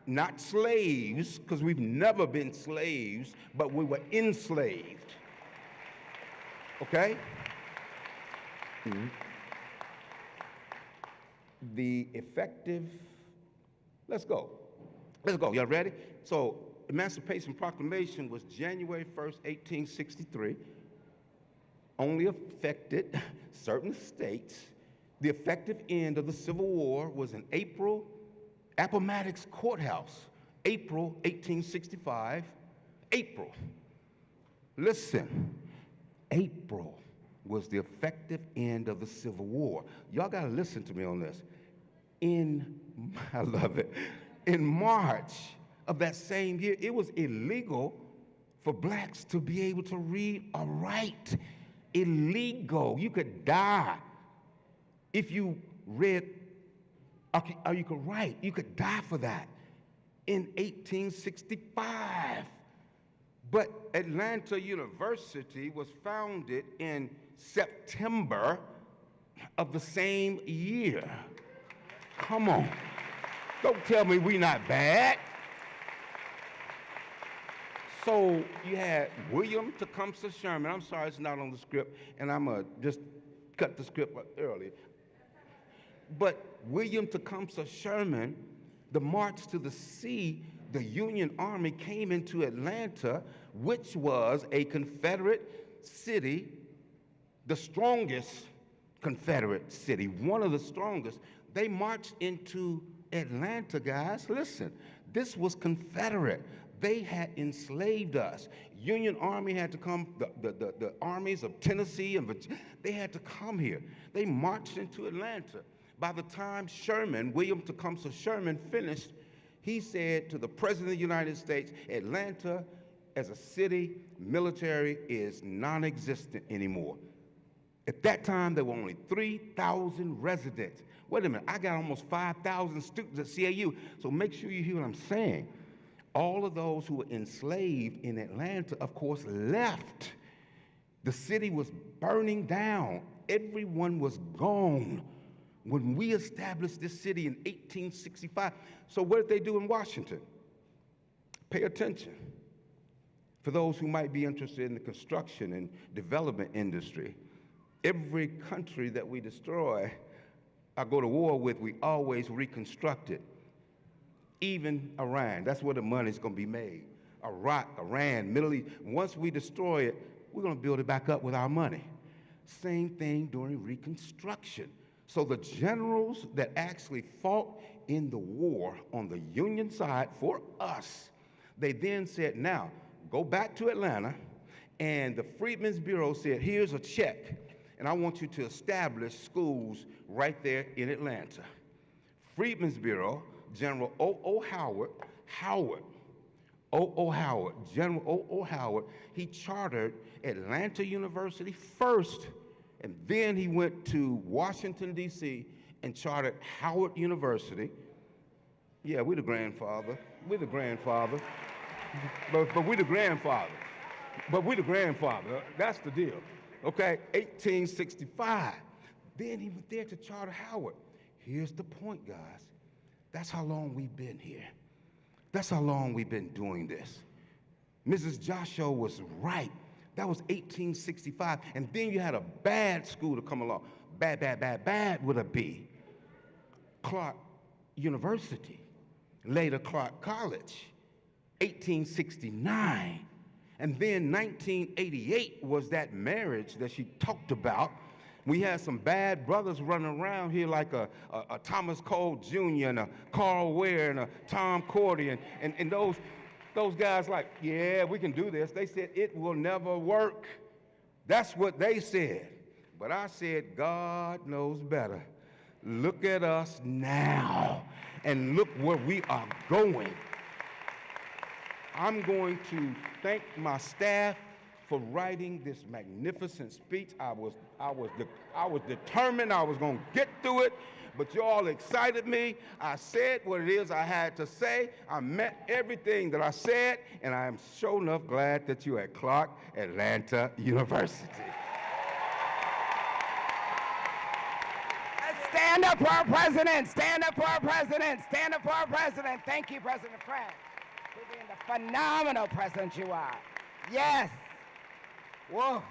not slaves, because we've never been slaves, but we were enslaved. Okay? Mm-hmm. The effective, let's go. Y'all ready? So, Emancipation Proclamation was January 1st, 1863. Only affected certain states. The effective end of the Civil War was in April, Appomattox Courthouse, April 1865. April. Listen, April was the effective end of the Civil War. Y'all gotta listen to me on this. I love it. In March of that same year, it was illegal for blacks to be able to read or write. Illegal. You could die if you read or you could write. You could die for that in 1865. But Atlanta University was founded in September of the same year. Come on. Don't tell me we not bad. So you had William Tecumseh Sherman. I'm sorry it's not on the script, and I'm going to just cut the script early. But William Tecumseh Sherman, the March to the Sea, the Union Army came into Atlanta, which was a Confederate city, the strongest Confederate city, one of the strongest. They marched into Atlanta, guys. Listen, this was Confederate. They had enslaved us. Union Army had to come, the armies of Tennessee and Virginia, they had to come here. They marched into Atlanta. By the time Sherman, William Tecumseh Sherman, finished, he said to the President of the United States, Atlanta as a city, military is non-existent anymore. At that time, there were only 3,000 residents. Wait a minute, I got almost 5,000 students at CAU, so make sure you hear what I'm saying. All of those who were enslaved in Atlanta, of course, left. The city was burning down. Everyone was gone when we established this city in 1865. So what did they do in Washington? Pay attention. For those who might be interested in the construction and development industry, every country that we destroy or go to war with, we always reconstruct it. Even Iran, that's where the money's gonna be made. Iraq, Iran, Middle East. Once we destroy it, we're gonna build it back up with our money. Same thing during Reconstruction. So the generals that actually fought in the war on the Union side for us, they then said, now, go back to Atlanta, and the Freedmen's Bureau said, here's a check, and I want you to establish schools right there in Atlanta. Freedmen's Bureau, General O.O. Howard, General O.O. Howard, he chartered Atlanta University first, and then he went to Washington, D.C., and chartered Howard University. Yeah, we're the grandfather. We're the grandfather. But we're the grandfather. But we're the grandfather. That's the deal. Okay, 1865. Then he went there to charter Howard. Here's the point, guys. That's how long we've been here. That's how long we've been doing this. Mrs. Joshua was right. That was 1865. And then you had a bad school to come along. Bad with a B. Clark University. Later Clark College. 1869. And then 1988 was that marriage that she talked about. We had some bad brothers running around here like a Thomas Cole Jr. and a Carl Ware and a Tom Cordy and those guys like, yeah, we can do this. They said it will never work. That's what they said. But I said, God knows better. Look at us now and look where we are going. I'm going to thank my staff for writing this magnificent speech. I was determined I was going to get through it, but you all excited me. I said what it is I had to say. I meant everything that I said, and I am sure enough glad that you're at Clark Atlanta University. Stand up for our president. Stand up for our president. Stand up for our president. Thank you, President Frank, for being the phenomenal president you are. Yes. Whoa.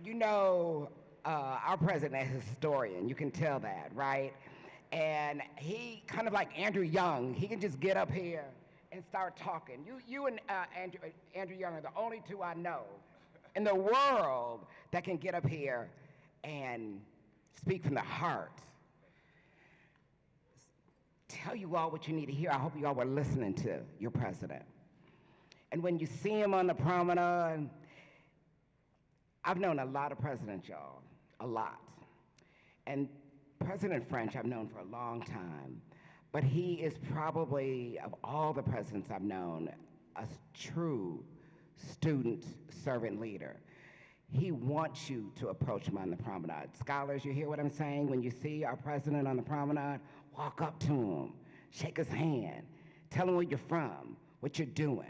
You know, our president is a historian. You can tell that, right? And he, kind of like Andrew Young, he can just get up here and start talking. You and Andrew Young are the only two I know in the world that can get up here and speak from the heart. Tell you all what you need to hear. I hope you all were listening to your president. And when you see him on the promenade, I've known a lot of presidents, y'all, a lot. And President French I've known for a long time, but he is probably, of all the presidents I've known, a true student servant leader. He wants you to approach him on the promenade. Scholars, you hear what I'm saying? When you see our president on the promenade, walk up to him, shake his hand, tell him where you're from, what you're doing.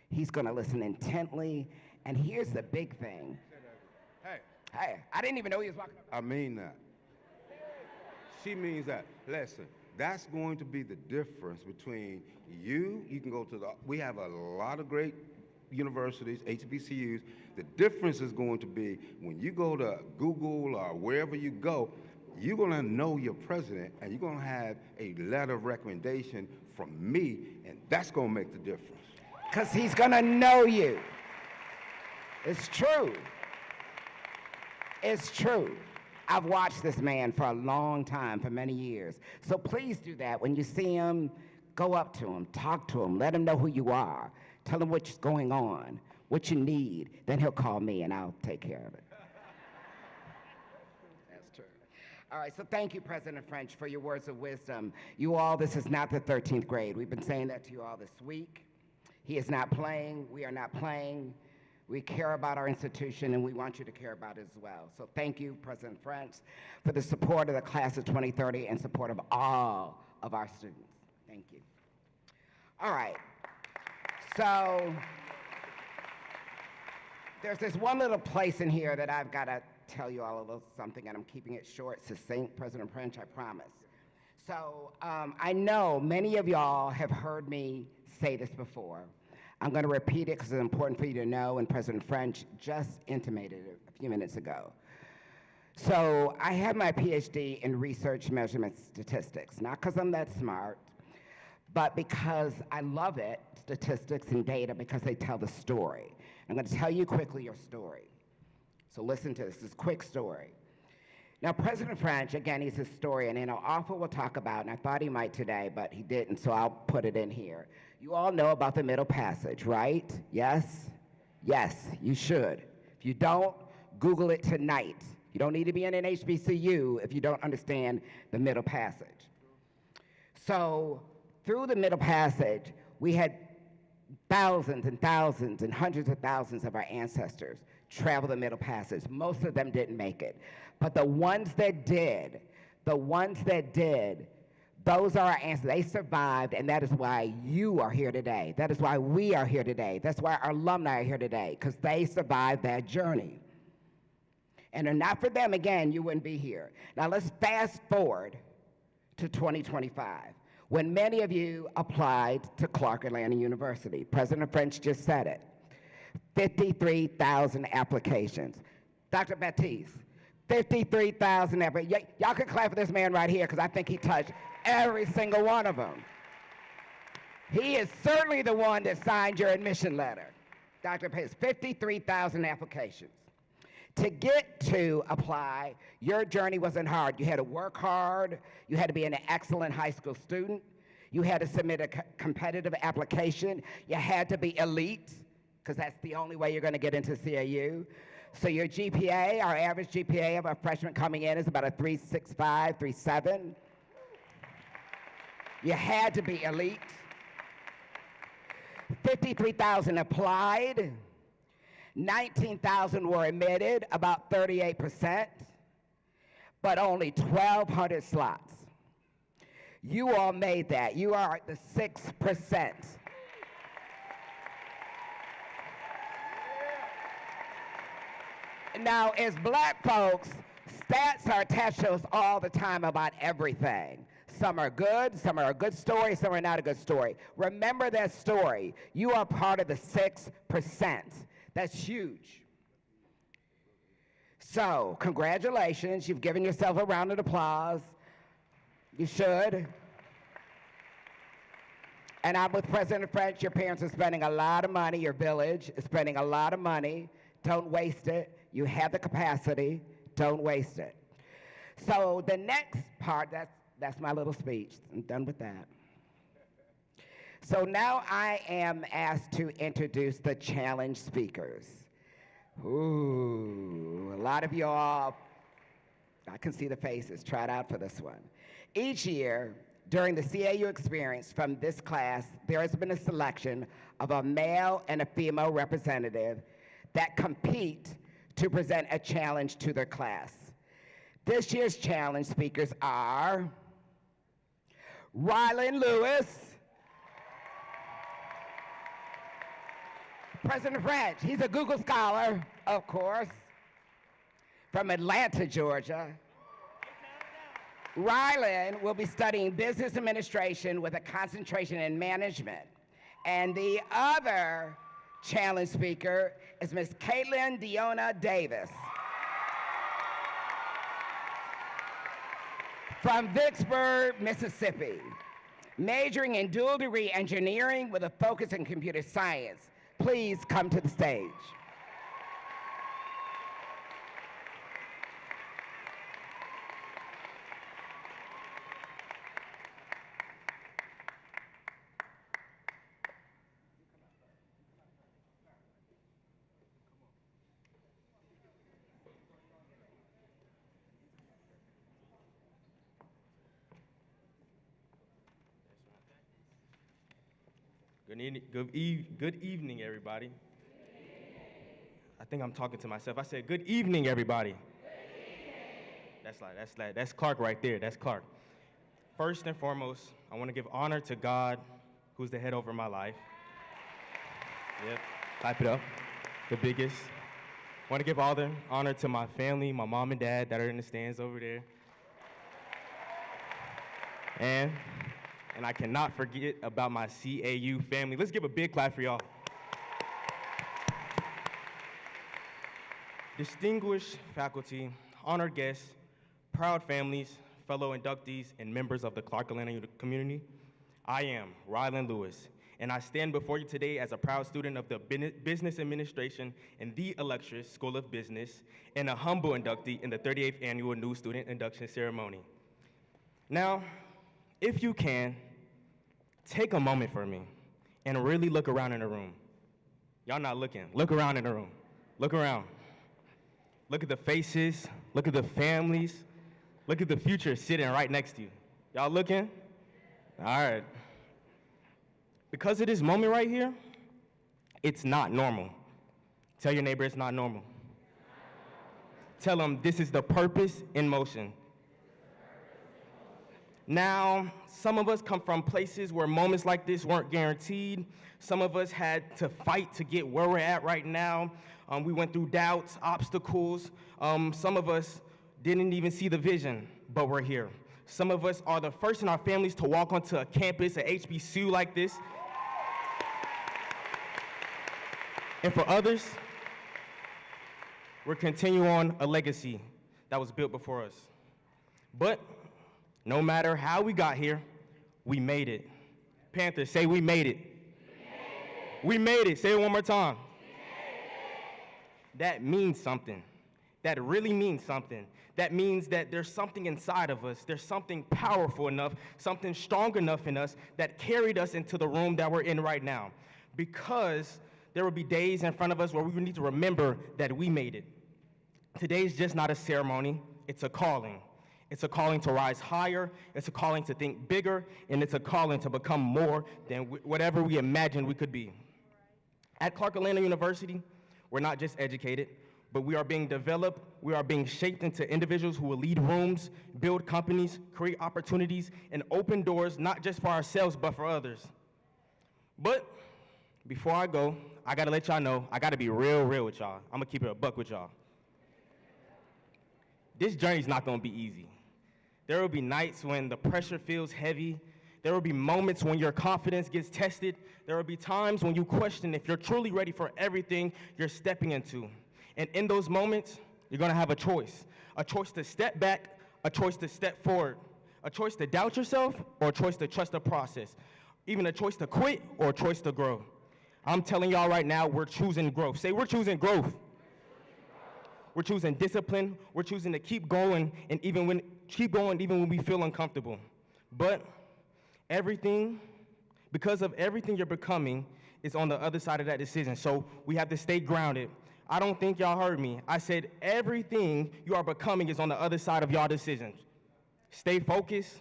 He's gonna listen intently, and here's the big thing. Hey, I didn't even know he was walking up. I mean that. She means that. Listen, that's going to be the difference between you can go to we have a lot of great universities, HBCUs. The difference is going to be when you go to Google or wherever you go, you're gonna know your president and you're gonna have a letter of recommendation from me, and that's gonna make the difference. Because he's gonna know you. It's true. It's true. I've watched this man for a long time, for many years. So please do that. When you see him, go up to him, talk to him, let him know who you are. Tell him what's going on, what you need. Then he'll call me and I'll take care of it. That's true. All right, so thank you, President French, for your words of wisdom. You all, this is not the 13th grade. We've been saying that to you all this week. He is not playing. We are not playing. We care about our institution, and we want you to care about it as well. So thank you, President French, for the support of the class of 2030 and support of all of our students. Thank you. All right. So there's this one little place in here that I've got to tell you all a little something, and I'm keeping it short, succinct, President French, I promise. So I know many of y'all have heard me say this before. I'm going to repeat it because it's important for you to know, and President French just intimated it a few minutes ago. So I have my PhD in research measurement statistics, not because I'm that smart, but because I love it, statistics and data, because they tell the story. I'm going to tell you quickly your story. So listen to this quick story. Now, President French, again, he's a historian, and often will talk about, and I thought he might today, but he didn't, so I'll put it in here. You all know about the Middle Passage, right? Yes? Yes, you should. If you don't, Google it tonight. You don't need to be in an HBCU if you don't understand the Middle Passage. So, through the Middle Passage, we had thousands and thousands and hundreds of thousands of our ancestors travel the Middle Passage. Most of them didn't make it. But the ones that did, those are our ancestors. They survived, and that is why you are here today. That is why we are here today. That's why our alumni are here today, because they survived that journey. And if not for them, again, you wouldn't be here. Now let's fast forward to 2025, when many of you applied to Clark Atlanta University. President French just said it. 53,000 applications. Dr. Baptiste, 53,000 applications. Y'all can clap for this man right here, because I think he touched every single one of them. He is certainly the one that signed your admission letter. Dr. Baptiste, 53,000 applications. To get to apply, your journey wasn't hard. You had to work hard. You had to be an excellent high school student. You had to submit a competitive application. You had to be elite, because that's the only way you're going to get into CAU. So your GPA, our average GPA of a freshman coming in is about a 3.65, 3.7. You had to be elite. 53,000 applied. 19,000 were admitted, about 38%, but only 1,200 slots. You all made that. You are the 6%. Now, as black folks, stats are attached to us all the time about everything. Some are good, some are a good story, some are not a good story. Remember that story. You are part of the 6%. That's huge. So, congratulations. You've given yourself a round of applause. You should. And I'm with President French. Your parents are spending a lot of money. Your village is spending a lot of money. Don't waste it. You have the capacity. Don't waste it. So the next part, that's my little speech. I'm done with that. So now I am asked to introduce the challenge speakers. Ooh, a lot of y'all, I can see the faces, tried out for this one. Each year, during the CAU experience from this class, there has been a selection of a male and a female representative that compete to present a challenge to their class. This year's challenge speakers are Rylan Lewis, President French, he's a Google Scholar, of course, from Atlanta, Georgia. Rylan will be studying business administration with a concentration in management. And the other challenge speaker is Ms. Caitlin Deona Davis from Vicksburg, Mississippi, majoring in dual degree engineering with a focus in computer science. Please come to the stage. Good evening, everybody. think I'm talking to myself. I said, good evening, everybody. That's Clark right there. That's Clark. First and foremost, I want to give honor to God, who's the head over my life. Yep, clap it up. The biggest. I want to give all the honor to my family, my mom and dad that are in the stands over there. And I cannot forget about my CAU family. Let's give a big clap for y'all. Distinguished faculty, honored guests, proud families, fellow inductees, and members of the Clark Atlanta community, I am Rylan Lewis, and I stand before you today as a proud student of the Business Administration and the illustrious School of Business, and a humble inductee in the 38th Annual New Student Induction Ceremony. Now, if you can, take a moment for me and really look around in the room. Y'all not looking. Look around in the room. Look around. Look at the faces. Look at the families. Look at the future sitting right next to you. Y'all looking? All right. Because of this moment right here, it's not normal. Tell your neighbor it's not normal. Tell them this is the purpose in motion. Now, some of us come from places where moments like this weren't guaranteed. Some of us had to fight to get where we're at right now. We went through doubts, obstacles. Some of us didn't even see the vision, but we're here. Some of us are the first in our families to walk onto a campus at HBCU like this. And for others, we're continuing on a legacy that was built before us. But no matter how we got here, we made it. Panther, say we made it. We made it. Say it one more time. That means something. That really means something. That means that there's something inside of us. There's something powerful enough, something strong enough in us that carried us into the room that we're in right now. Because there will be days in front of us where we need to remember that we made it. Today's just not a ceremony, it's a calling. It's a calling to rise higher, it's a calling to think bigger, and it's a calling to become more than whatever we imagined we could be. At Clark Atlanta University, we're not just educated, but we are being developed, we are being shaped into individuals who will lead rooms, build companies, create opportunities, and open doors, not just for ourselves, but for others. But before I go, I gotta let y'all know, I gotta be real with y'all. I'm gonna keep it a buck with y'all. This journey's not gonna be easy. There will be nights when the pressure feels heavy. There will be moments when your confidence gets tested. There will be times when you question if you're truly ready for everything you're stepping into. And in those moments, you're gonna have a choice to step back, a choice to step forward, a choice to doubt yourself, or a choice to trust the process, even a choice to quit or a choice to grow. I'm telling y'all right now, we're choosing growth. Say, we're choosing growth. We're choosing discipline. We're choosing to keep going, and even when we feel uncomfortable. But because of everything you're becoming, is on the other side of that decision. So we have to stay grounded. I don't think y'all heard me. I said everything you are becoming is on the other side of y'all decisions. Stay focused,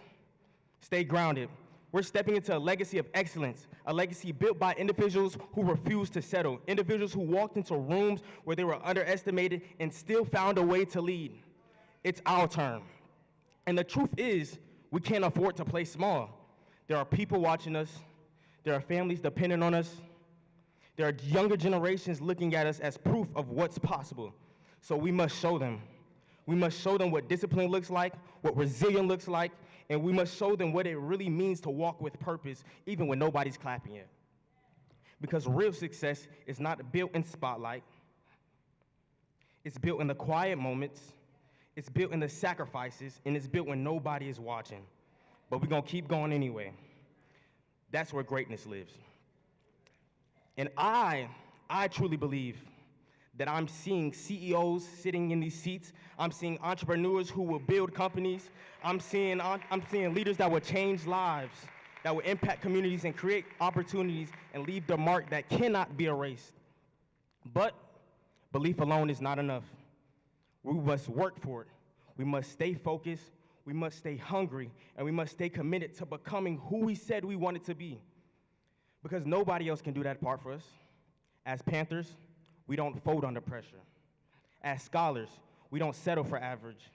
stay grounded. We're stepping into a legacy of excellence, a legacy built by individuals who refused to settle, individuals who walked into rooms where they were underestimated and still found a way to lead. It's our turn. And the truth is, we can't afford to play small. There are people watching us. There are families depending on us. There are younger generations looking at us as proof of what's possible. So we must show them. We must show them what discipline looks like, what resilience looks like, and we must show them what it really means to walk with purpose, even when nobody's clapping yet. Because real success is not built in spotlight. It's built in the quiet moments. It's built in the sacrifices, and it's built when nobody is watching. But we're gonna keep going anyway. That's where greatness lives. And I truly believe that I'm seeing CEOs sitting in these seats. I'm seeing entrepreneurs who will build companies. I'm seeing leaders that will change lives, that will impact communities and create opportunities and leave the mark that cannot be erased. But belief alone is not enough. We must work for it. We must stay focused. We must stay hungry, and we must stay committed to becoming who we said we wanted to be. Because nobody else can do that part for us. As Panthers, We don't fold under pressure. As scholars, we don't settle for average.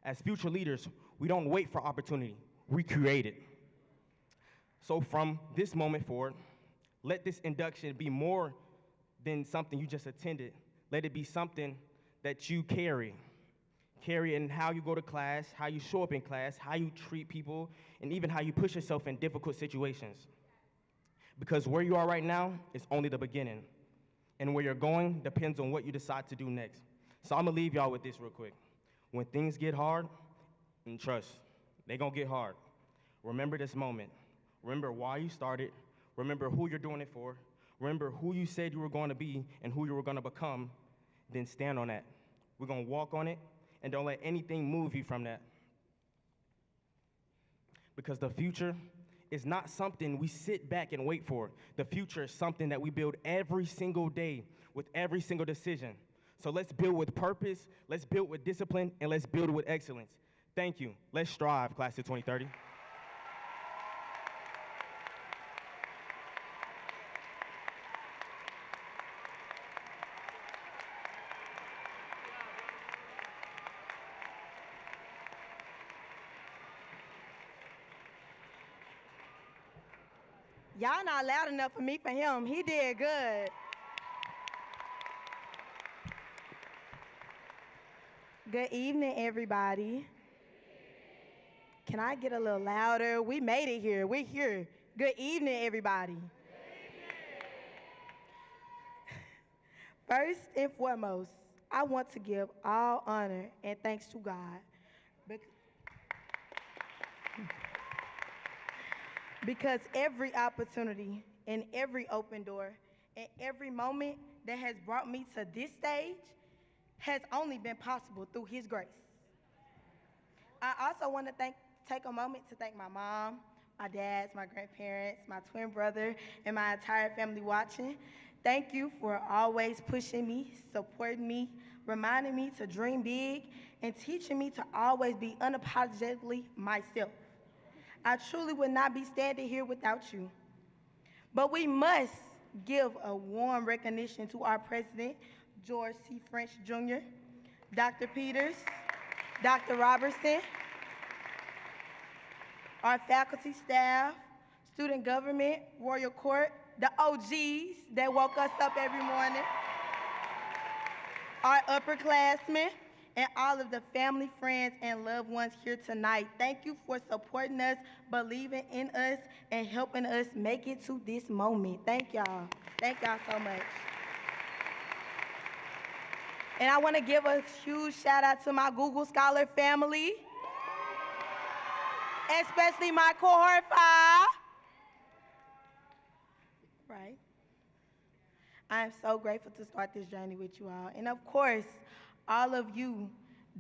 As future leaders, we don't wait for opportunity, we create it. So from this moment forward, let this induction be more than something you just attended. Let it be something that you carry. Carry in how you go to class, how you show up in class, how you treat people, and even how you push yourself in difficult situations. Because where you are right now is only the beginning. And where you're going depends on what you decide to do next. So I'm gonna leave y'all with this real quick. When things get hard, and trust, they're gonna get hard. Remember this moment. Remember why you started. Remember who you're doing it for. Remember who you said you were going to be and who you were going to become. Then stand on that. We're going to walk on it, and don't let anything move you from that. Because the future is not something we sit back and wait for. The future is something that we build every single day with every single decision. So let's build with purpose, let's build with discipline, and let's build with excellence. Thank you. Let's strive, class of 2030. Y'all not loud enough for me for him. He did good. Good evening, everybody. Can I get a little louder? We made it here. We're here. Good evening, everybody. First and foremost, I want to give all honor and thanks to God. Because every opportunity and every open door and every moment that has brought me to this stage has only been possible through His grace. I also want to take a moment to thank my mom, my dads, my grandparents, my twin brother, and my entire family watching. Thank you for always pushing me, supporting me, reminding me to dream big, and teaching me to always be unapologetically myself. I truly would not be standing here without you. But we must give a warm recognition to our president, George C. French Jr., Dr. Peters, Dr. Robertson, our faculty, staff, student government, Royal Court, the OGs that woke us up every morning, our upperclassmen, and all of the family, friends, and loved ones here tonight. Thank you for supporting us, believing in us, and helping us make it to this moment. Thank y'all. Thank y'all so much. And I want to give a huge shout out to my Google Scholar family, especially my cohort 5. Right. I am so grateful to start this journey with you all. And of course, all of you,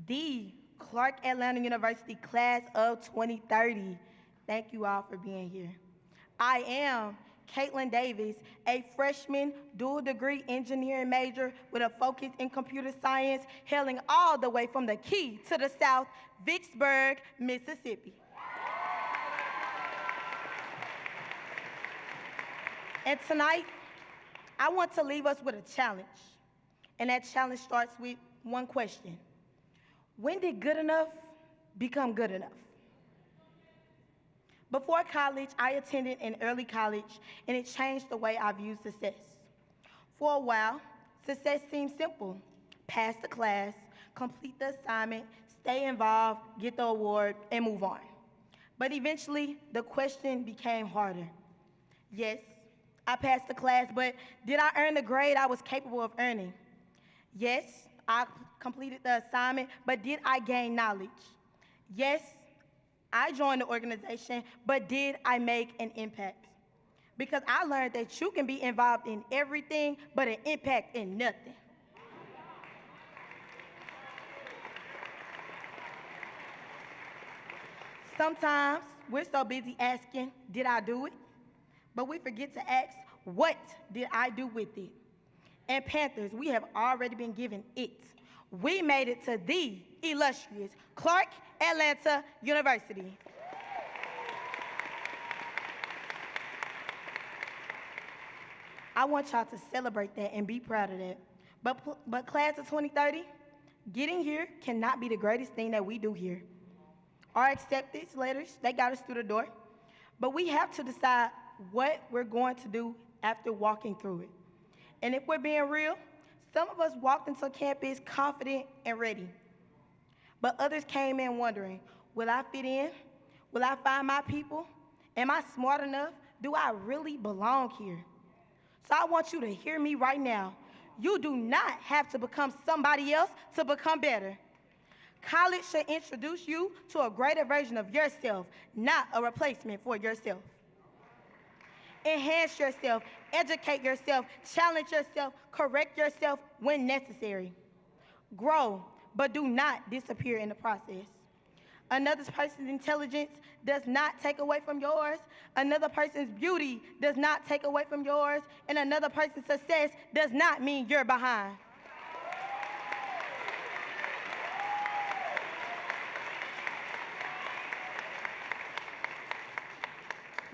the Clark Atlanta University class of 2030. Thank you all for being here. I am Caitlin Davis, a freshman dual degree engineering major with a focus in computer science, hailing all the way from the Key to the South, Vicksburg, Mississippi. And tonight, I want to leave us with a challenge. And that challenge starts with one question. When did good enough become good enough? Before college, I attended an early college, and it changed the way I view success. For a while, success seemed simple. Pass the class, complete the assignment, stay involved, get the award, and move on. But eventually, the question became harder. Yes, I passed the class, but did I earn the grade I was capable of earning? Yes, I completed the assignment, but did I gain knowledge? Yes, I joined the organization, but did I make an impact? Because I learned that you can be involved in everything, but an impact in nothing. Sometimes we're so busy asking, did I do it? But we forget to ask, what did I do with it? And Panthers, we have already been given it. We made it to the illustrious Clark Atlanta University. I want y'all to celebrate that and be proud of that. But class of 2030, getting here cannot be the greatest thing that we do here. Our acceptance letters, they got us through the door. But we have to decide what we're going to do after walking through it. And if we're being real, some of us walked into campus confident and ready. But others came in wondering, will I fit in? Will I find my people? Am I smart enough? Do I really belong here? So I want you to hear me right now. You do not have to become somebody else to become better. College should introduce you to a greater version of yourself, not a replacement for yourself. Enhance yourself, educate yourself, challenge yourself, correct yourself when necessary. Grow, but do not disappear in the process. Another person's intelligence does not take away from yours. Another person's beauty does not take away from yours. And another person's success does not mean you're behind.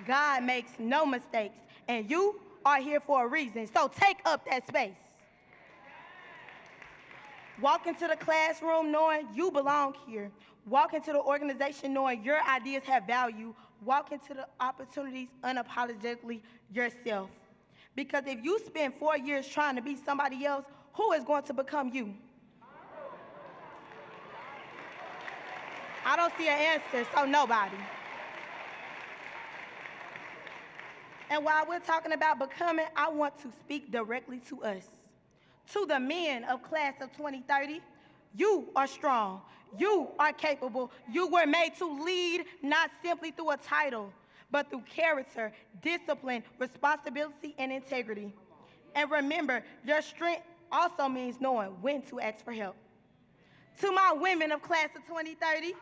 God makes no mistakes, and you are here for a reason, so take up that space. Walk into the classroom knowing you belong here. Walk into the organization knowing your ideas have value. Walk into the opportunities unapologetically yourself. Because if you spend 4 years trying to be somebody else, who is going to become you? I don't see an answer, so nobody. And while we're talking about becoming, I want to speak directly to us. To the men of class of 2030, you are strong. You are capable. You were made to lead not simply through a title, but through character, discipline, responsibility, and integrity. And remember, your strength also means knowing when to ask for help. To my women of class of 2030,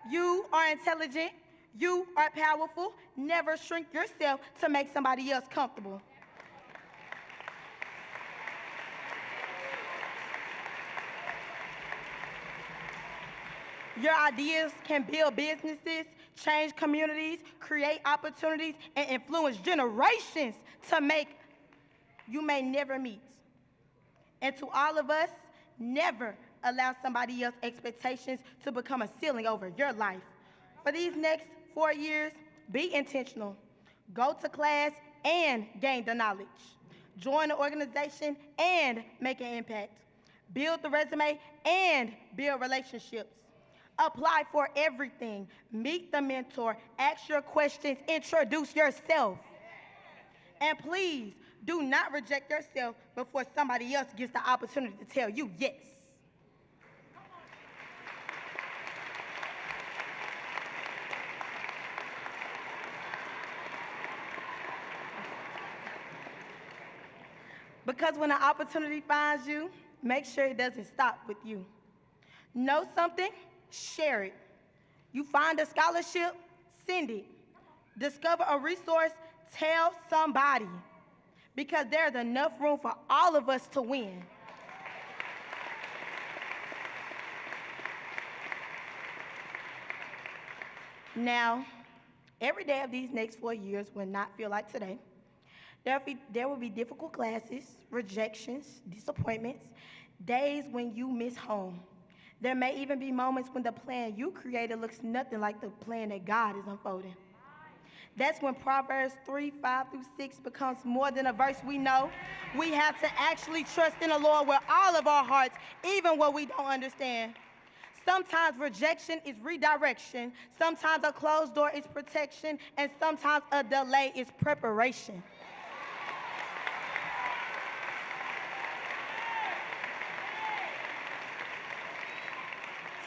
you are intelligent. You are powerful. Never shrink yourself to make somebody else comfortable. Your ideas can build businesses, change communities, create opportunities, and influence generations to make you may never meet. And to all of us, never allow somebody else's expectations to become a ceiling over your life. For these next 4 years, be intentional. Go to class and gain the knowledge. Join the organization and make an impact. Build the resume and build relationships. Apply for everything. Meet the mentor. Ask your questions. Introduce yourself. And please, do not reject yourself before somebody else gets the opportunity to tell you yes. Because when an opportunity finds you, make sure it doesn't stop with you. Know something? Share it. You find a scholarship? Send it. Discover a resource? Tell somebody. Because there's enough room for all of us to win. Now, every day of these next 4 years will not feel like today. There will be difficult classes, rejections, disappointments, days when you miss home. There may even be moments when the plan you created looks nothing like the plan that God is unfolding. That's when Proverbs 3:5-6 becomes more than a verse we know. We have to actually trust in the Lord with all of our hearts, even what we don't understand. Sometimes rejection is redirection. Sometimes a closed door is protection. And sometimes a delay is preparation.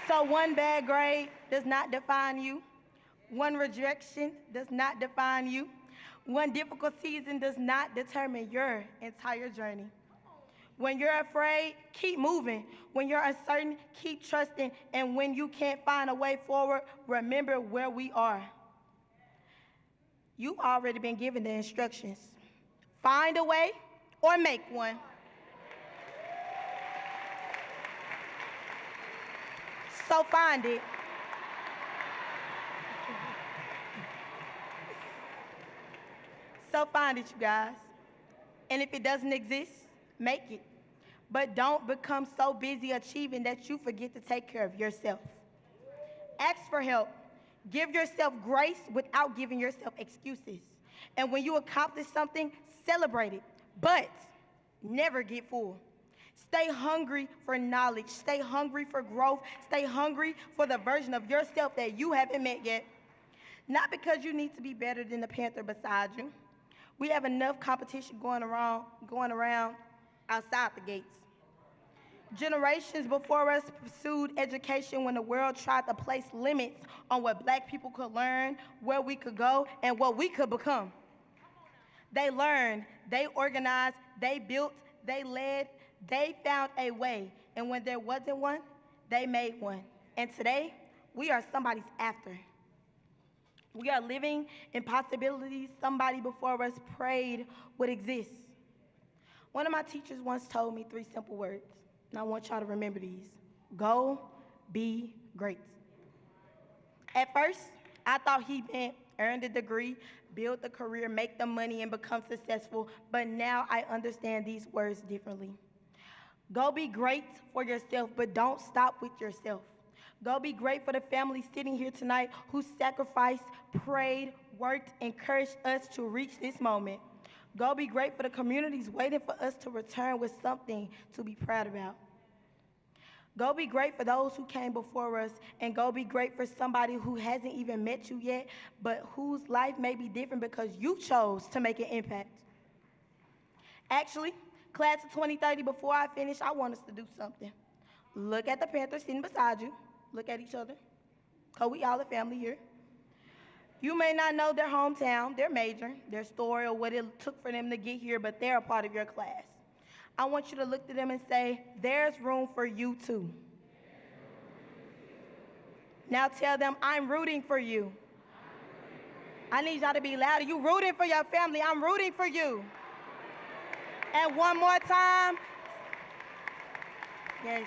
So one bad grade does not define you. One rejection does not define you. One difficult season does not determine your entire journey. When you're afraid, keep moving. When you're uncertain, keep trusting. And when you can't find a way forward, remember where we are. You've already been given the instructions. Find a way or make one. So find it. So find it, you guys. And if it doesn't exist, make it. but don't become so busy achieving that you forget to take care of yourself. Ask for help. Give yourself grace without giving yourself excuses. And when you accomplish something, celebrate it, but never get full. Stay hungry for knowledge. Stay hungry for growth. Stay hungry for the version of yourself that you haven't met yet. Not because you need to be better than the Panther beside you. We have enough competition going around outside the gates. Generations before us pursued education when the world tried to place limits on what black people could learn, where we could go, and what we could become. They learned, they organized, they built, they led, they found a way. And when there wasn't one, they made one. And today, we are somebody's after. We are living in possibilities somebody before us prayed would exist. One of my teachers once told me 3 simple words, and I want y'all to remember these. Go, be great. At first, I thought he meant earn the degree, build the career, make the money, and become successful, but now I understand these words differently. Go be great for yourself, but don't stop with yourself. Go be great for the family sitting here tonight who sacrificed, prayed, worked, encouraged us to reach this moment. Go be great for the communities waiting for us to return with something to be proud about. Go be great for those who came before us, and go be great for somebody who hasn't even met you yet, but whose life may be different because you chose to make an impact. Actually, class of 2030, before I finish, I want us to do something. Look at the Panther sitting beside you. Look at each other, because we all a family here. You may not know their hometown, their major, their story, or what it took for them to get here, but they're a part of your class. I want you to look to them and say, there's room for you too. Now tell them, I'm rooting for you. I need y'all to be louder. You rooting for your family. I'm rooting for you. And one more time. Yes.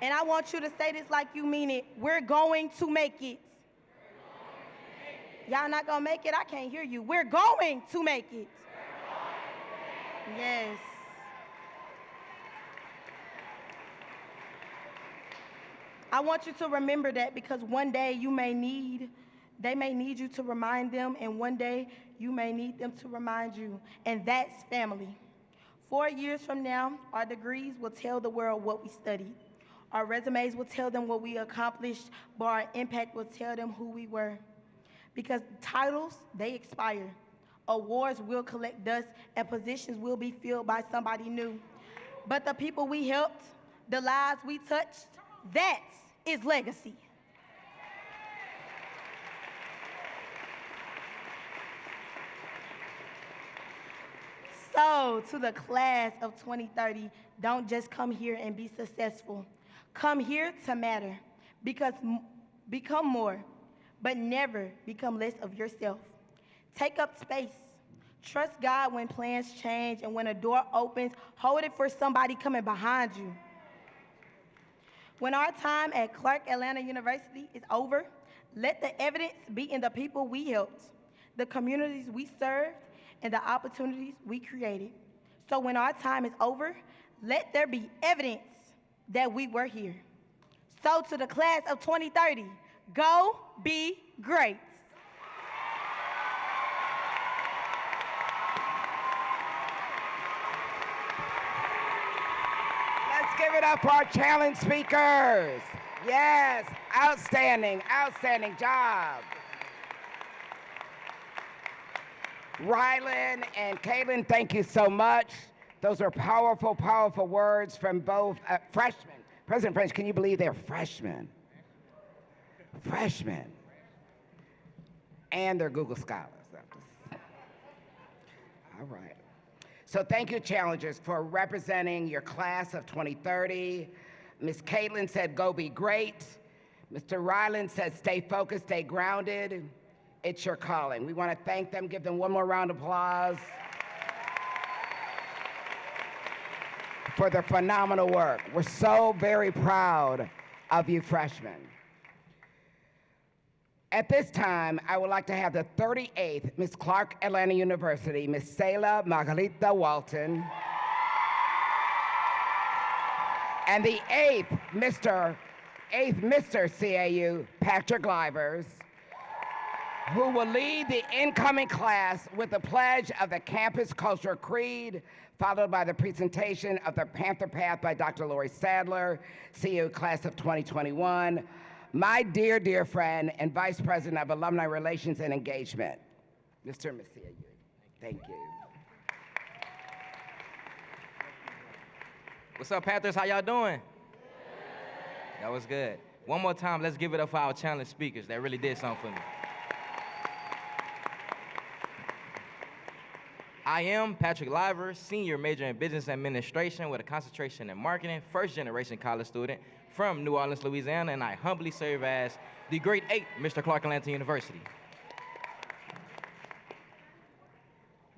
And I want you to say this like you mean it. We're going to make it. Y'all not gonna make it? I can't hear you. We're going to make it. Yes. I want you to remember that, because one day they may need you to remind them, and one day you may need them to remind you. And that's family. 4 years from now, our degrees will tell the world what we studied. Our resumes will tell them what we accomplished, but our impact will tell them who we were. Because titles, they expire. Awards will collect dust, and positions will be filled by somebody new. But the people we helped, the lives we touched, that is legacy. So, to the class of 2030, don't just come here and be successful. Come here to matter, because become more, but never become less of yourself. Take up space. Trust God when plans change, and when a door opens, hold it for somebody coming behind you. When our time at Clark Atlanta University is over, let the evidence be in the people we helped, the communities we served, and the opportunities we created. So when our time is over, let there be evidence that we were here. So to the class of 2030, go be great. Let's give it up for our challenge speakers. Yes, outstanding, outstanding job. Rylan and Kaylin, thank you so much. Those are powerful, powerful words from both freshmen. President French, can you believe they're freshmen? Freshmen. And they're Google Scholars. All right. So thank you, challengers, for representing your class of 2030. Ms. Caitlin said, go be great. Mr. Ryland said, stay focused, stay grounded. It's your calling. We want to thank them, give them one more round of applause for their phenomenal work. We're so very proud of you freshmen. At this time, I would like to have the 38th Miss Clark Atlanta University, Miss Selah Margarita Walton, and the 8th Mr. CAU, Patrick Livers, who will lead the incoming class with the pledge of the Campus Culture Creed, followed by the presentation of the Panther Path by Dr. Lori Sadler, CAU Class of 2021, my dear, dear friend and Vice President of Alumni Relations and Engagement, Mr. and Ms. CAU. Thank you. What's up, Panthers? How y'all doing? That was good. One more time, let's give it up for our challenge speakers. That really did something for me. I am Patrick Livers, senior major in business administration with a concentration in marketing, first generation college student from New Orleans, Louisiana, and I humbly serve as the grade 8 Mr. Clark Atlanta University.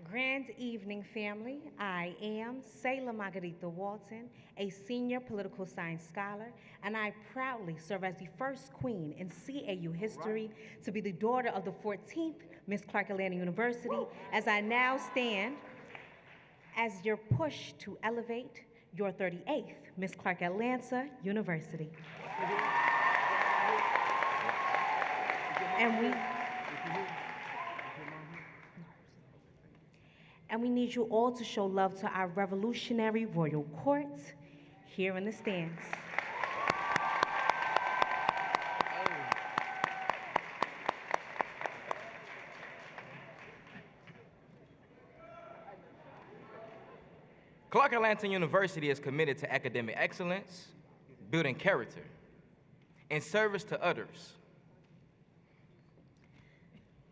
Grand evening, family. I am Selah Margarita Walton, a senior political science scholar, and I proudly serve as the first queen in CAU history to be the daughter of the 14th Miss Clark Atlanta University, as I now stand as your push to elevate your 38th Miss Clark Atlanta University. And we need you all to show love to our revolutionary royal court here in the stands. Clark Atlanta University is committed to academic excellence, building character, and service to others.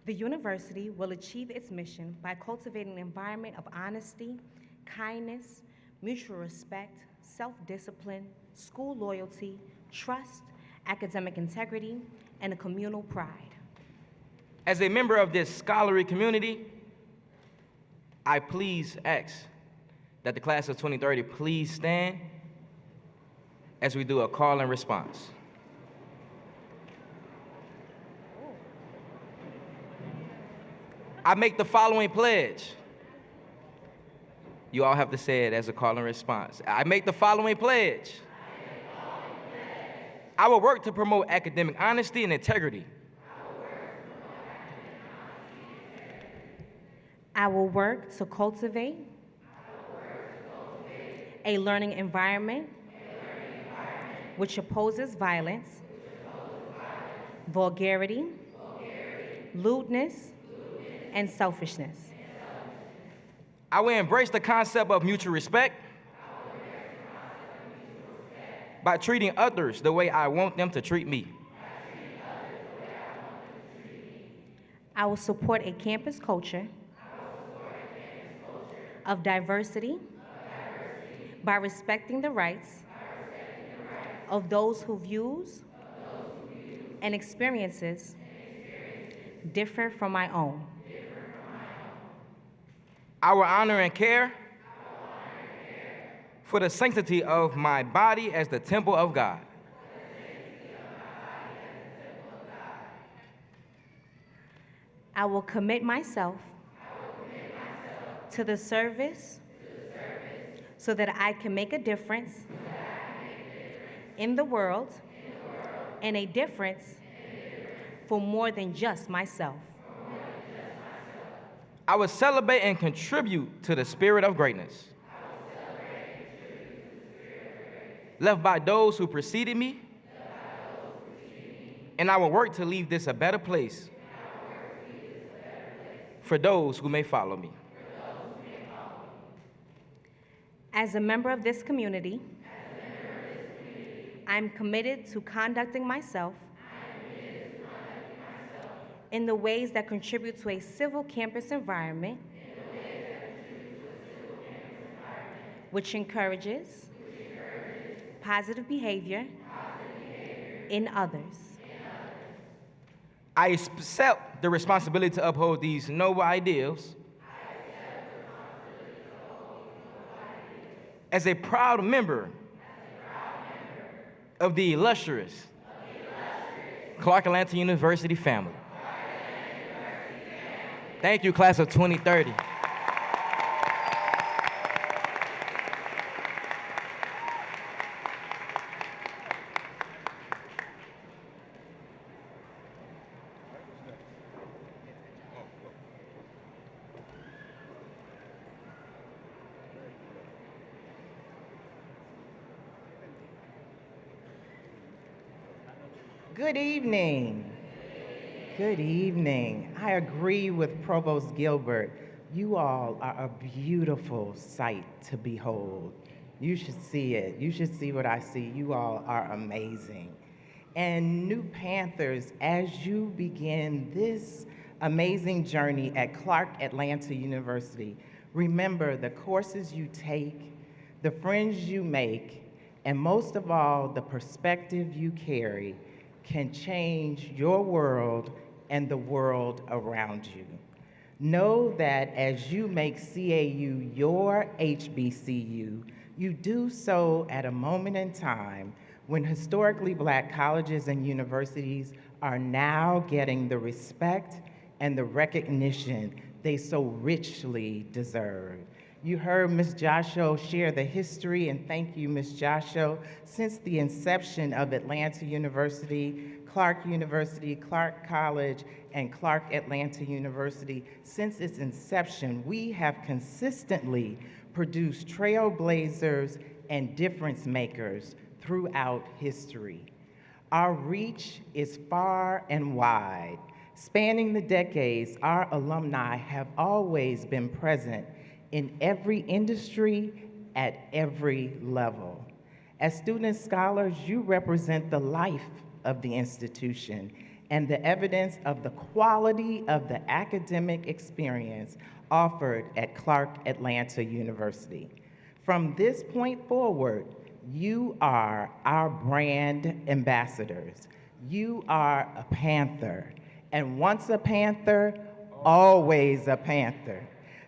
The university will achieve its mission by cultivating an environment of honesty, kindness, mutual respect, self-discipline, school loyalty, trust, academic integrity, and a communal pride. As a member of this scholarly community, I please ask that the class of 2030 please stand as we do a call and response. I make the following pledge. You all have to say it as a call and response. I make the following pledge. I will work to promote academic honesty and integrity. I will work to cultivate a learning environment which opposes violence, vulgarity, lewdness, and selfishness. I will embrace the concept of mutual respect by treating others the way I want them to treat me. I will support a campus culture of diversity by respecting the rights of those who views and experiences differ from my own. I will honor and care for the sanctity of my body as the temple of God. I will commit myself to the service so that I can make a difference in the world and a difference for more than just myself. I will celebrate and contribute to the spirit of greatness left by those who preceded me, and I will work to leave this a better place for those who may follow me. As a member of this community, I'm committed to conducting myself in the ways that contribute to a civil campus environment which encourages positive behavior in others. I accept the responsibility to uphold these noble ideals as a proud member of the illustrious Clark Atlanta University family. Thank you, class of 2030. Good evening. Good evening. I agree with Provost Gilbert. You all are a beautiful sight to behold. You should see it. You should see what I see. You all are amazing. And new Panthers, as you begin this amazing journey at Clark Atlanta University, remember the courses you take, the friends you make, and most of all, the perspective you carry can change your world and the world around you. Know that as you make CAU your HBCU, you do so at a moment in time when historically Black colleges and universities are now getting the respect and the recognition they so richly deserve. You heard Ms. Josho share the history, and thank you, Ms. Josho. Since the inception of Atlanta University, Clark College, and Clark Atlanta University, since its inception, we have consistently produced trailblazers and difference makers throughout history. Our reach is far and wide. Spanning the decades, our alumni have always been present in every industry at every level. As student scholars, you represent the life of the institution and the evidence of the quality of the academic experience offered at Clark Atlanta University. From this point forward, you are our brand ambassadors. You are a Panther, and once a Panther, always a Panther.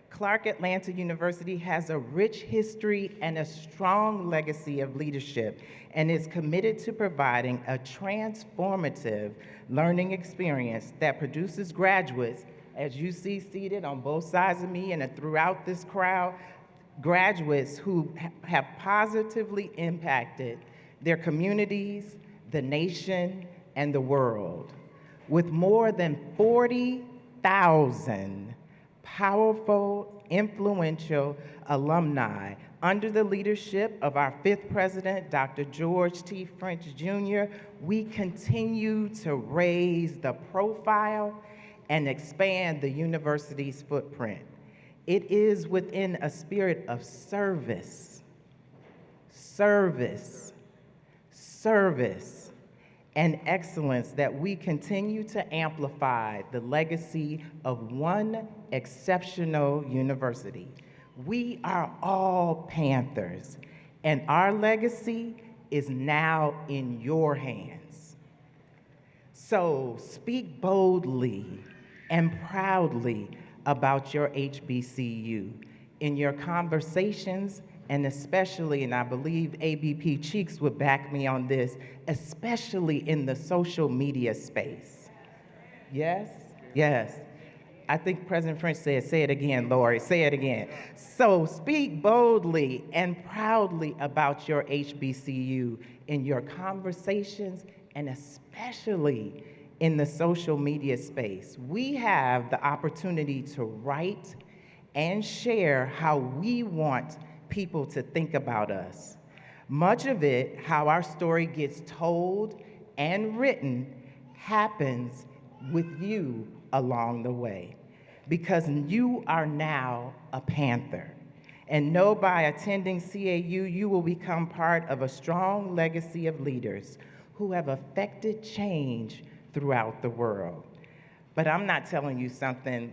Clark Atlanta University has a rich history and a strong legacy of leadership and is committed to providing a transformative learning experience that produces graduates, as you see seated on both sides of me and throughout this crowd, graduates who have positively impacted their communities, the nation, and the world. With more than 40,000 powerful, influential alumni under the leadership of our fifth president, Dr. George T. French Jr., we continue to raise the profile and expand the university's footprint. It is within a spirit of service, and excellence that we continue to amplify the legacy of one exceptional university. We are all Panthers, and our legacy is now in your hands. So speak boldly and proudly about your HBCU in your conversations, and especially, and I believe ABP Cheeks would back me on this, especially in the social media space. Yes? Yes. I think President French said, say it again, Lori, say it again. So speak boldly and proudly about your HBCU in your conversations and especially in the social media space. We have the opportunity to write and share how we want people to think about us. Much of it, how our story gets told and written, happens with you along the way, because you are now a Panther. And know by attending CAU, you will become part of a strong legacy of leaders who have affected change throughout the world. But I'm not telling you something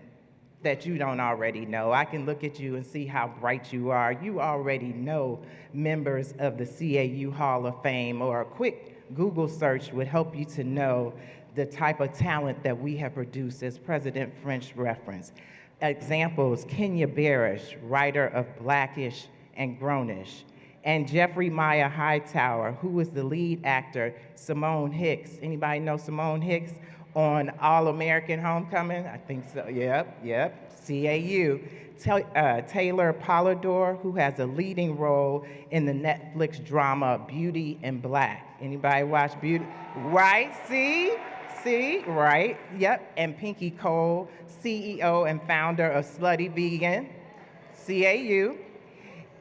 that you don't already know. I can look at you and see how bright you are. You already know members of the CAU Hall of Fame, or a quick Google search would help you to know the type of talent that we have produced, as President French referenced. Examples: Kenya Barish, writer of Blackish and Grownish; and Jeffrey Maya Hightower, who was the lead actor, Simone Hicks. Anybody know Simone Hicks on All American Homecoming? I think so. Yep. CAU. Taylor Polidor, who has a leading role in the Netflix drama Beauty and Black. Anybody watch Beauty? Right, see, right, yep. And Pinky Cole, CEO and founder of Slutty Vegan, CAU.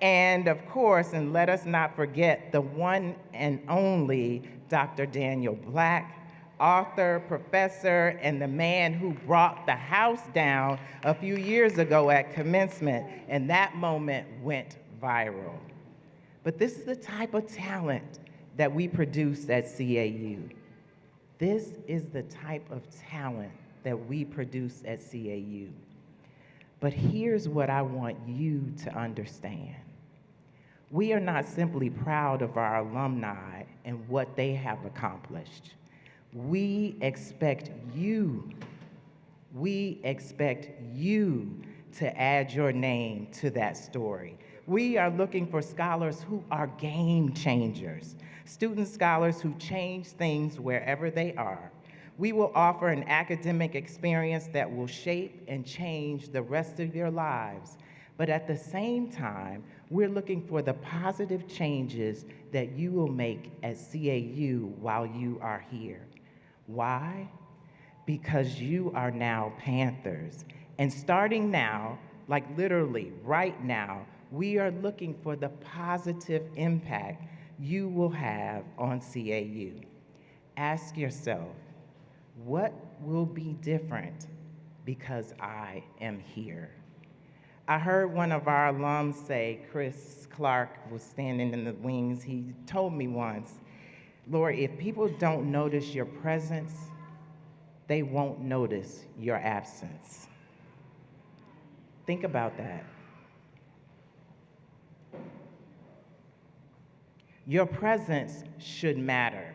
And of course, and let us not forget the one and only Dr. Daniel Black, author, professor, and the man who brought the house down a few years ago at commencement, and that moment went viral. But this is the type of talent that we produce at CAU. This is the type of talent that we produce at CAU. But here's what I want you to understand. We are not simply proud of our alumni and what they have accomplished. We expect you to add your name to that story. We are looking for scholars who are game changers, student scholars who change things wherever they are. We will offer an academic experience that will shape and change the rest of your lives. But at the same time, we're looking for the positive changes that you will make at CAU while you are here. Why? Because you are now Panthers. And starting now, like literally right now, we are looking for the positive impact you will have on CAU. Ask yourself, what will be different because I am here? I heard one of our alums say, Chris Clark was standing in the wings, he told me once, Lori, if people don't notice your presence, they won't notice your absence. Think about that. Your presence should matter.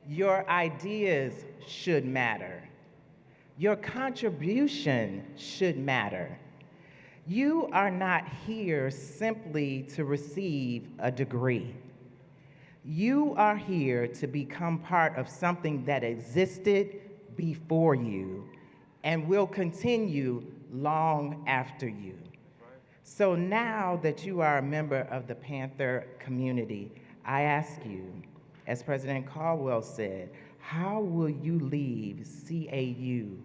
Your ideas should matter. Your contribution should matter. You are not here simply to receive a degree. You are here to become part of something that existed before you and will continue long after you. So now that you are a member of the Panther community, I ask you, as President Caldwell said, how will you leave CAU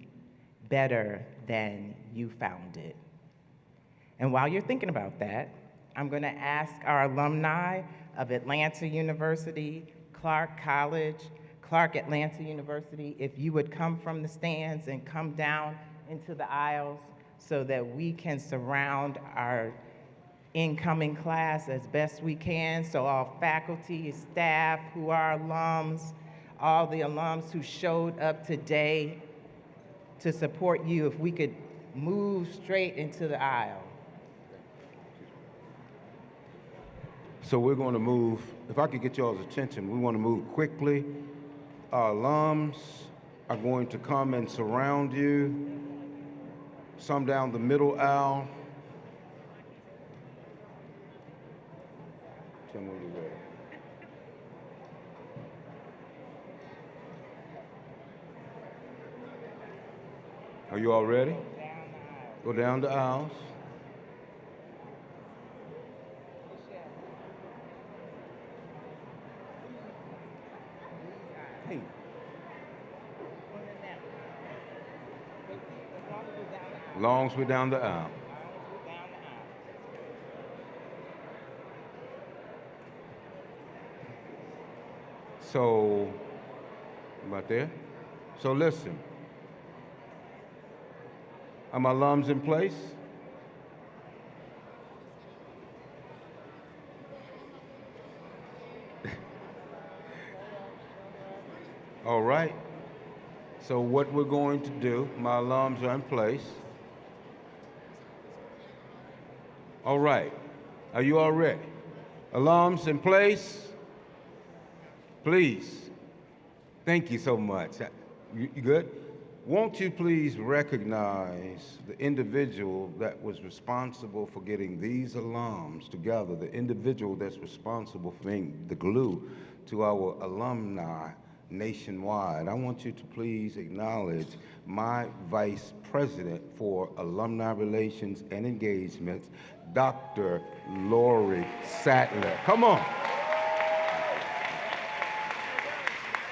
better than you found it? And while you're thinking about that, I'm going to ask our alumni of Atlanta University, Clark College, Clark Atlanta University, if you would come from the stands and come down into the aisles so that we can surround our incoming class as best we can. So all faculty, staff who are alums, all the alums who showed up today to support you, if we could move straight into the aisle. So we're going to move, if I could get y'all's attention, we want to move quickly. Our alums are going to come and surround you, some down the middle aisle. Tell me when you're ready. Are you all ready? Go down the aisles. Hey. Long as we're down the aisle. So, about there? So listen. Are my alums in place? All right. So what we're going to do, my alums are in place. All right. Are you all ready? Alums in place? Please. Thank you so much. You good? Won't you please recognize the individual that was responsible for getting these alums together, the individual that's responsible for being the glue to our alumni nationwide. I want you to please acknowledge my Vice President for Alumni Relations and Engagements, Dr. Lori Sattler. Come on.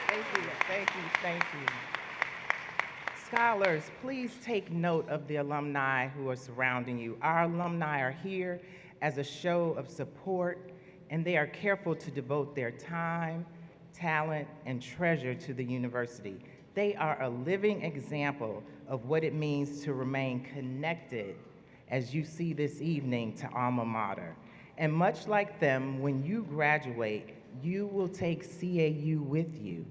Thank you, thank you, thank you. Scholars, please take note of the alumni who are surrounding you. Our alumni are here as a show of support, and they are careful to devote their time, talent, and treasure to the university. They are a living example of what it means to remain connected, as you see this evening, to alma mater. And much like them, when you graduate, you will take CAU with you.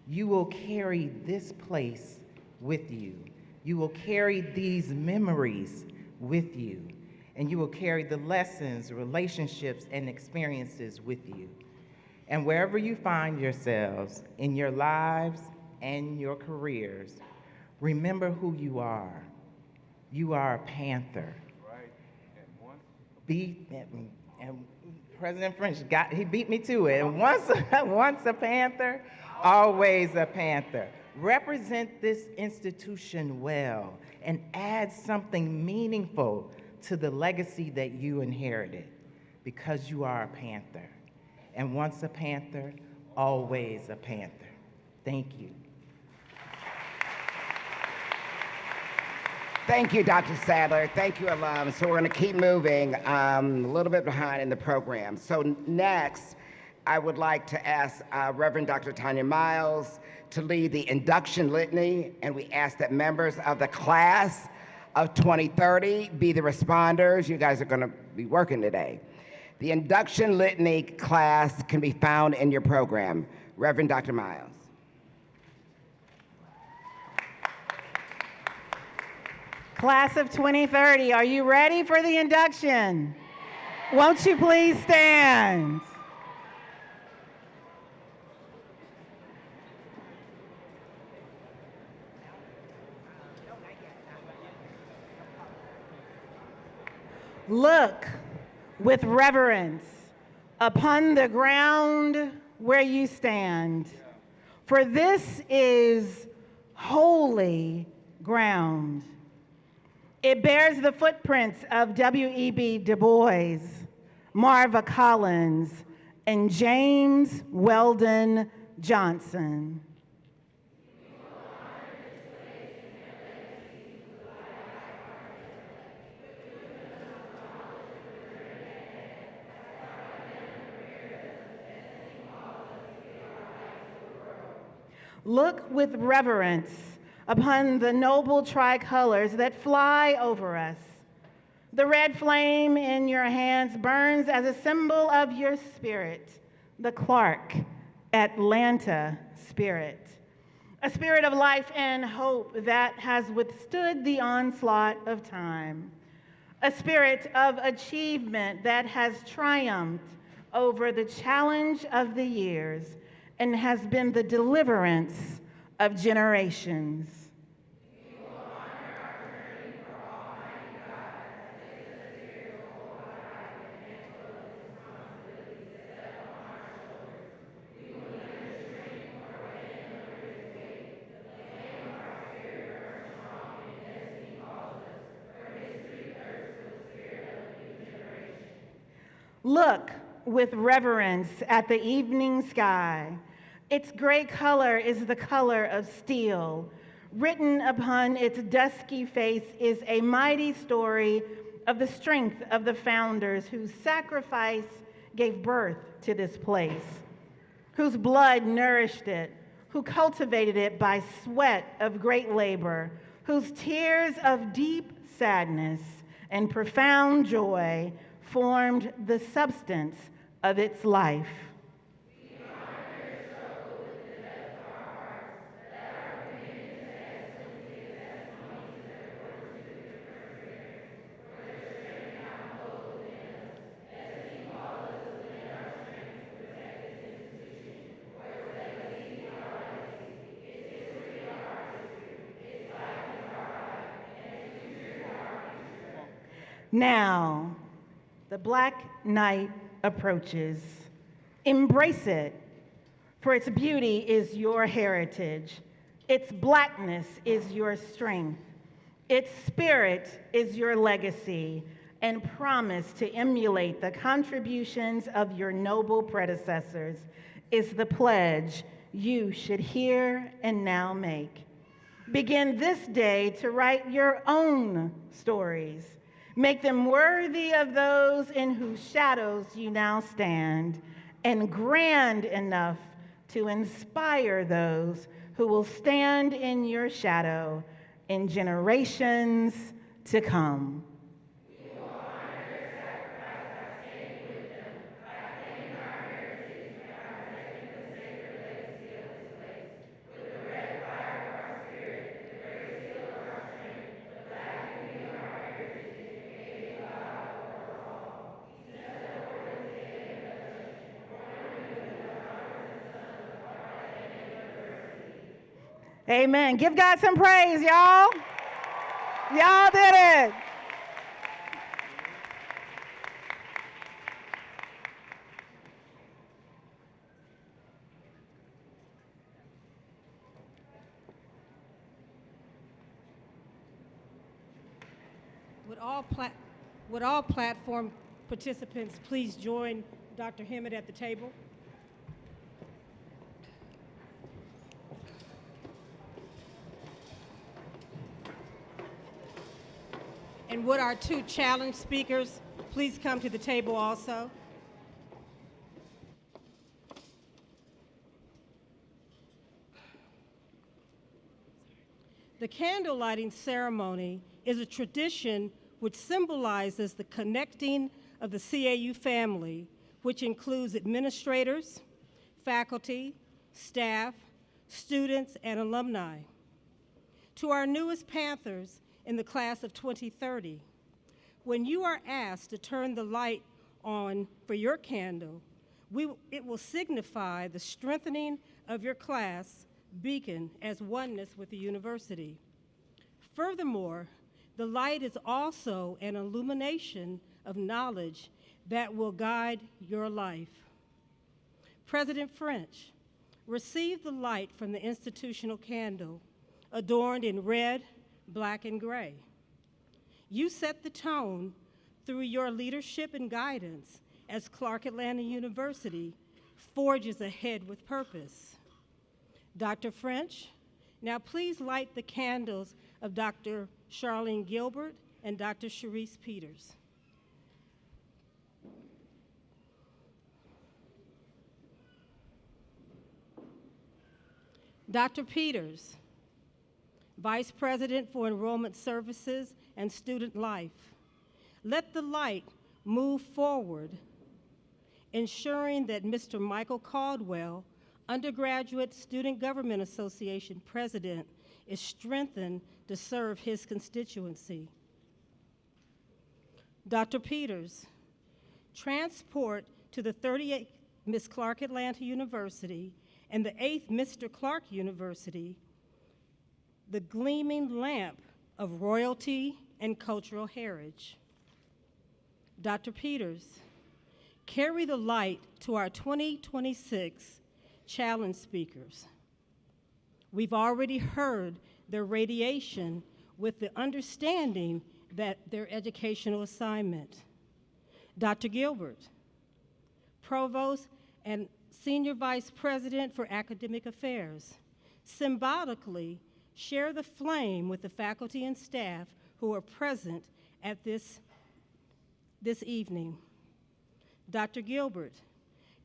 You will carry this place with you. You will carry these memories with you. And you will carry the lessons, relationships, and experiences with you. And wherever you find yourselves in your lives and your careers, remember who you are. You are a Panther. Right. And President French he beat me to it. And once a Panther, always a Panther. Represent this institution well and add something meaningful to the legacy that you inherited, because you are a Panther. And once a Panther, always a Panther. Thank you. Thank you, Dr. Sadler. Thank you, alums. So we're going to keep moving, a little bit behind in the program. So next, I would like to ask Reverend Dr. Tanya Miles to lead the induction litany, and we ask that members of the class of 2030 be the responders. You guys are going to be working today. The induction litany class can be found in your program. Reverend Dr. Miles. Class of 2030, are you ready for the induction? Won't you please stand? Look with reverence upon the ground where you stand, for this is holy ground. It bears the footprints of W.E.B. Du Bois, Marva Collins, and James Weldon Johnson. Look with reverence upon the noble tricolors that fly over us. The red flame in your hands burns as a symbol of your spirit, the Clark Atlanta spirit, a spirit of life and hope that has withstood the onslaught of time, a spirit of achievement that has triumphed over the challenge of the years and has been the deliverance of generations. Look with reverence at the evening sky. Its gray color is the color of steel. Written upon its dusky face is a mighty story of the strength of the founders whose sacrifice gave birth to this place, whose blood nourished it, who cultivated it by sweat of great labor, whose tears of deep sadness and profound joy formed the substance of its life. Now, the Black Night approaches. Embrace it, for its beauty is your heritage. Its blackness is your strength. Its spirit is your legacy, and promise to emulate the contributions of your noble predecessors is the pledge you should hear and now make. Begin this day to write your own stories. Make them worthy of those in whose shadows you now stand, and grand enough to inspire those who will stand in your shadow in generations to come. Amen. Give God some praise, y'all. Y'all did it. Would all platform participants please join Dr. Hammond at the table? And would our two challenge speakers please come to the table also? The candle lighting ceremony is a tradition which symbolizes the connecting of the CAU family, which includes administrators, faculty, staff, students, and alumni. To our newest Panthers in the class of 2030, when you are asked to turn the light on for your candle, it will signify the strengthening of your class beacon as oneness with the university. Furthermore, the light is also an illumination of knowledge that will guide your life. President French, receive the light from the institutional candle, adorned in red, black, and gray. You set the tone through your leadership and guidance as Clark Atlanta University forges ahead with purpose. Dr. French, now please light the candles of Dr. Charlene Gilbert and Dr. Sharice Peters. Dr. Peters, Vice President for Enrollment Services and Student Life, let the light move forward, ensuring that Mr. Michael Caldwell, Undergraduate Student Government Association President, is strengthened to serve his constituency. Dr. Peters, transport to the 38th Miss Clark Atlanta University and the 8th Mr. Clark University the gleaming lamp of royalty and cultural heritage. Dr. Peters, carry the light to our 2026 challenge speakers. We've already heard their radiation with the understanding that their educational assignment. Dr. Gilbert, Provost and Senior Vice President for Academic Affairs, symbolically share the flame with the faculty and staff who are present at this evening. Dr. Gilbert,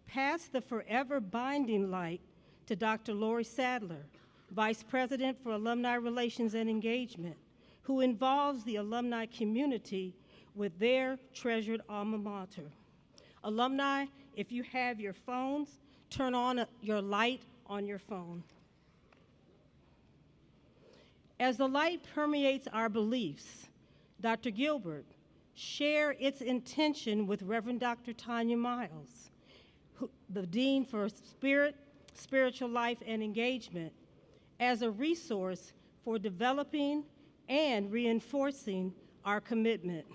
pass the forever binding light to Dr. Lori Sadler, Vice President for Alumni Relations and Engagement, who involves the alumni community with their treasured alma mater. Alumni, if you have your phones, turn on your light on your phone. As the light permeates our beliefs, Dr. Gilbert, share its intention with Reverend Dr. Tanya Miles, the Dean for Spiritual Life and Engagement, as a resource for developing and reinforcing our commitment.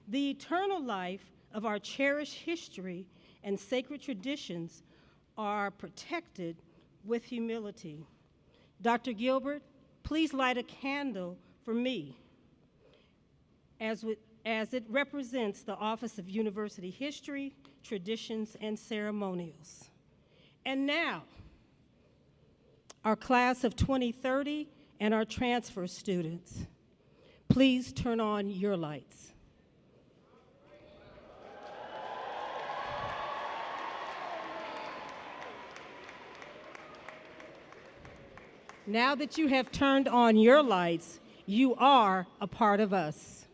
The eternal life of our cherished history and sacred traditions are protected with humility. Dr. Gilbert, please light a candle for me as it represents the Office of University History, Traditions, and Ceremonials. And now, our class of 2030 and our transfer students, please turn on your lights. Now that you have turned on your lights, you are a part of us.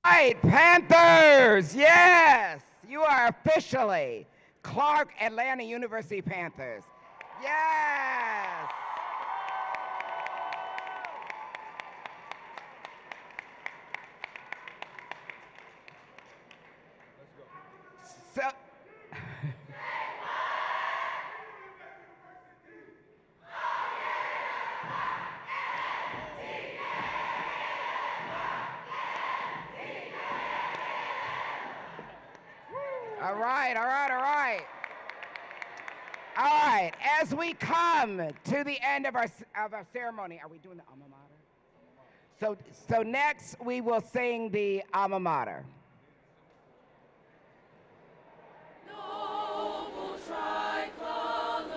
Right, Panthers, yes! You are officially Clark Atlanta University Panthers. Yes! So, all right, all right, all right. All right, as we come to the end of our ceremony, are we doing the alma mater? So next we will sing the alma mater. Noble tricolors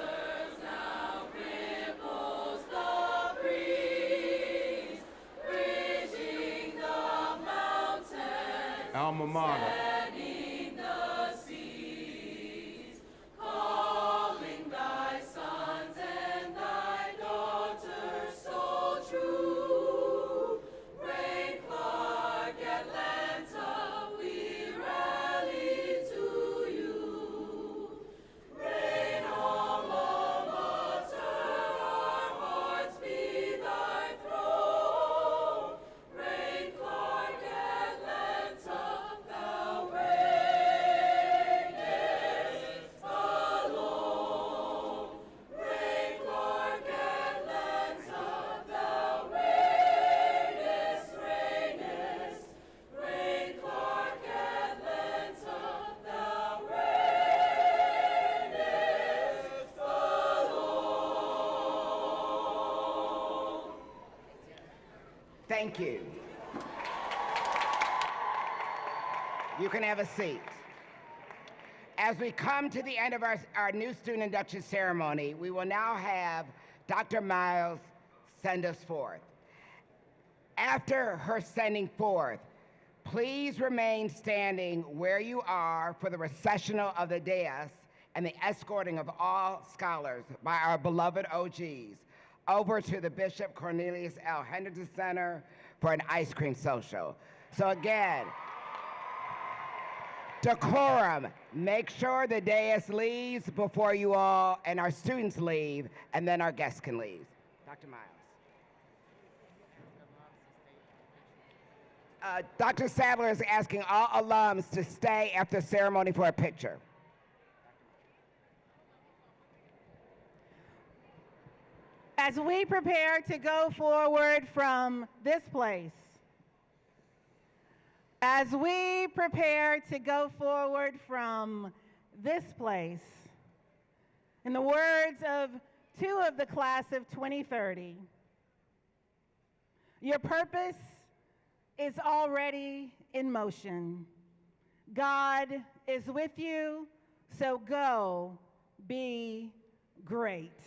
now ripples the breeze, bridging the mountains, Alma mater. setting the seas, calling thy sons and thy daughters so true. Great Clark, Atlanta, we rally to you. Reign alma mater, our hearts be thy throne. Reign Clark, Atlanta, thou reignest alone. Reign Clark, Atlanta, thou reignest, reignest. Reign Clark, Atlanta, thou reignest alone. Thank you. You can have a seat. As we come to the end of our new student induction ceremony, we will now have Dr. Miles send us forth. After her sending forth, please remain standing where you are for the recessional of the dais and the escorting of all scholars by our beloved OGs over to the Bishop Cornelius L. Henderson Center for an ice cream social. So again, decorum, make sure the dais leaves before you all and our students leave, and then our guests can leave. Dr. Miles. Dr. Sadler is asking all alums to stay after the ceremony for a picture. As we prepare to go forward from this place, as we prepare to go forward from this place, in the words of two of the class of 2030, your purpose is already in motion. God is with you, so go be great.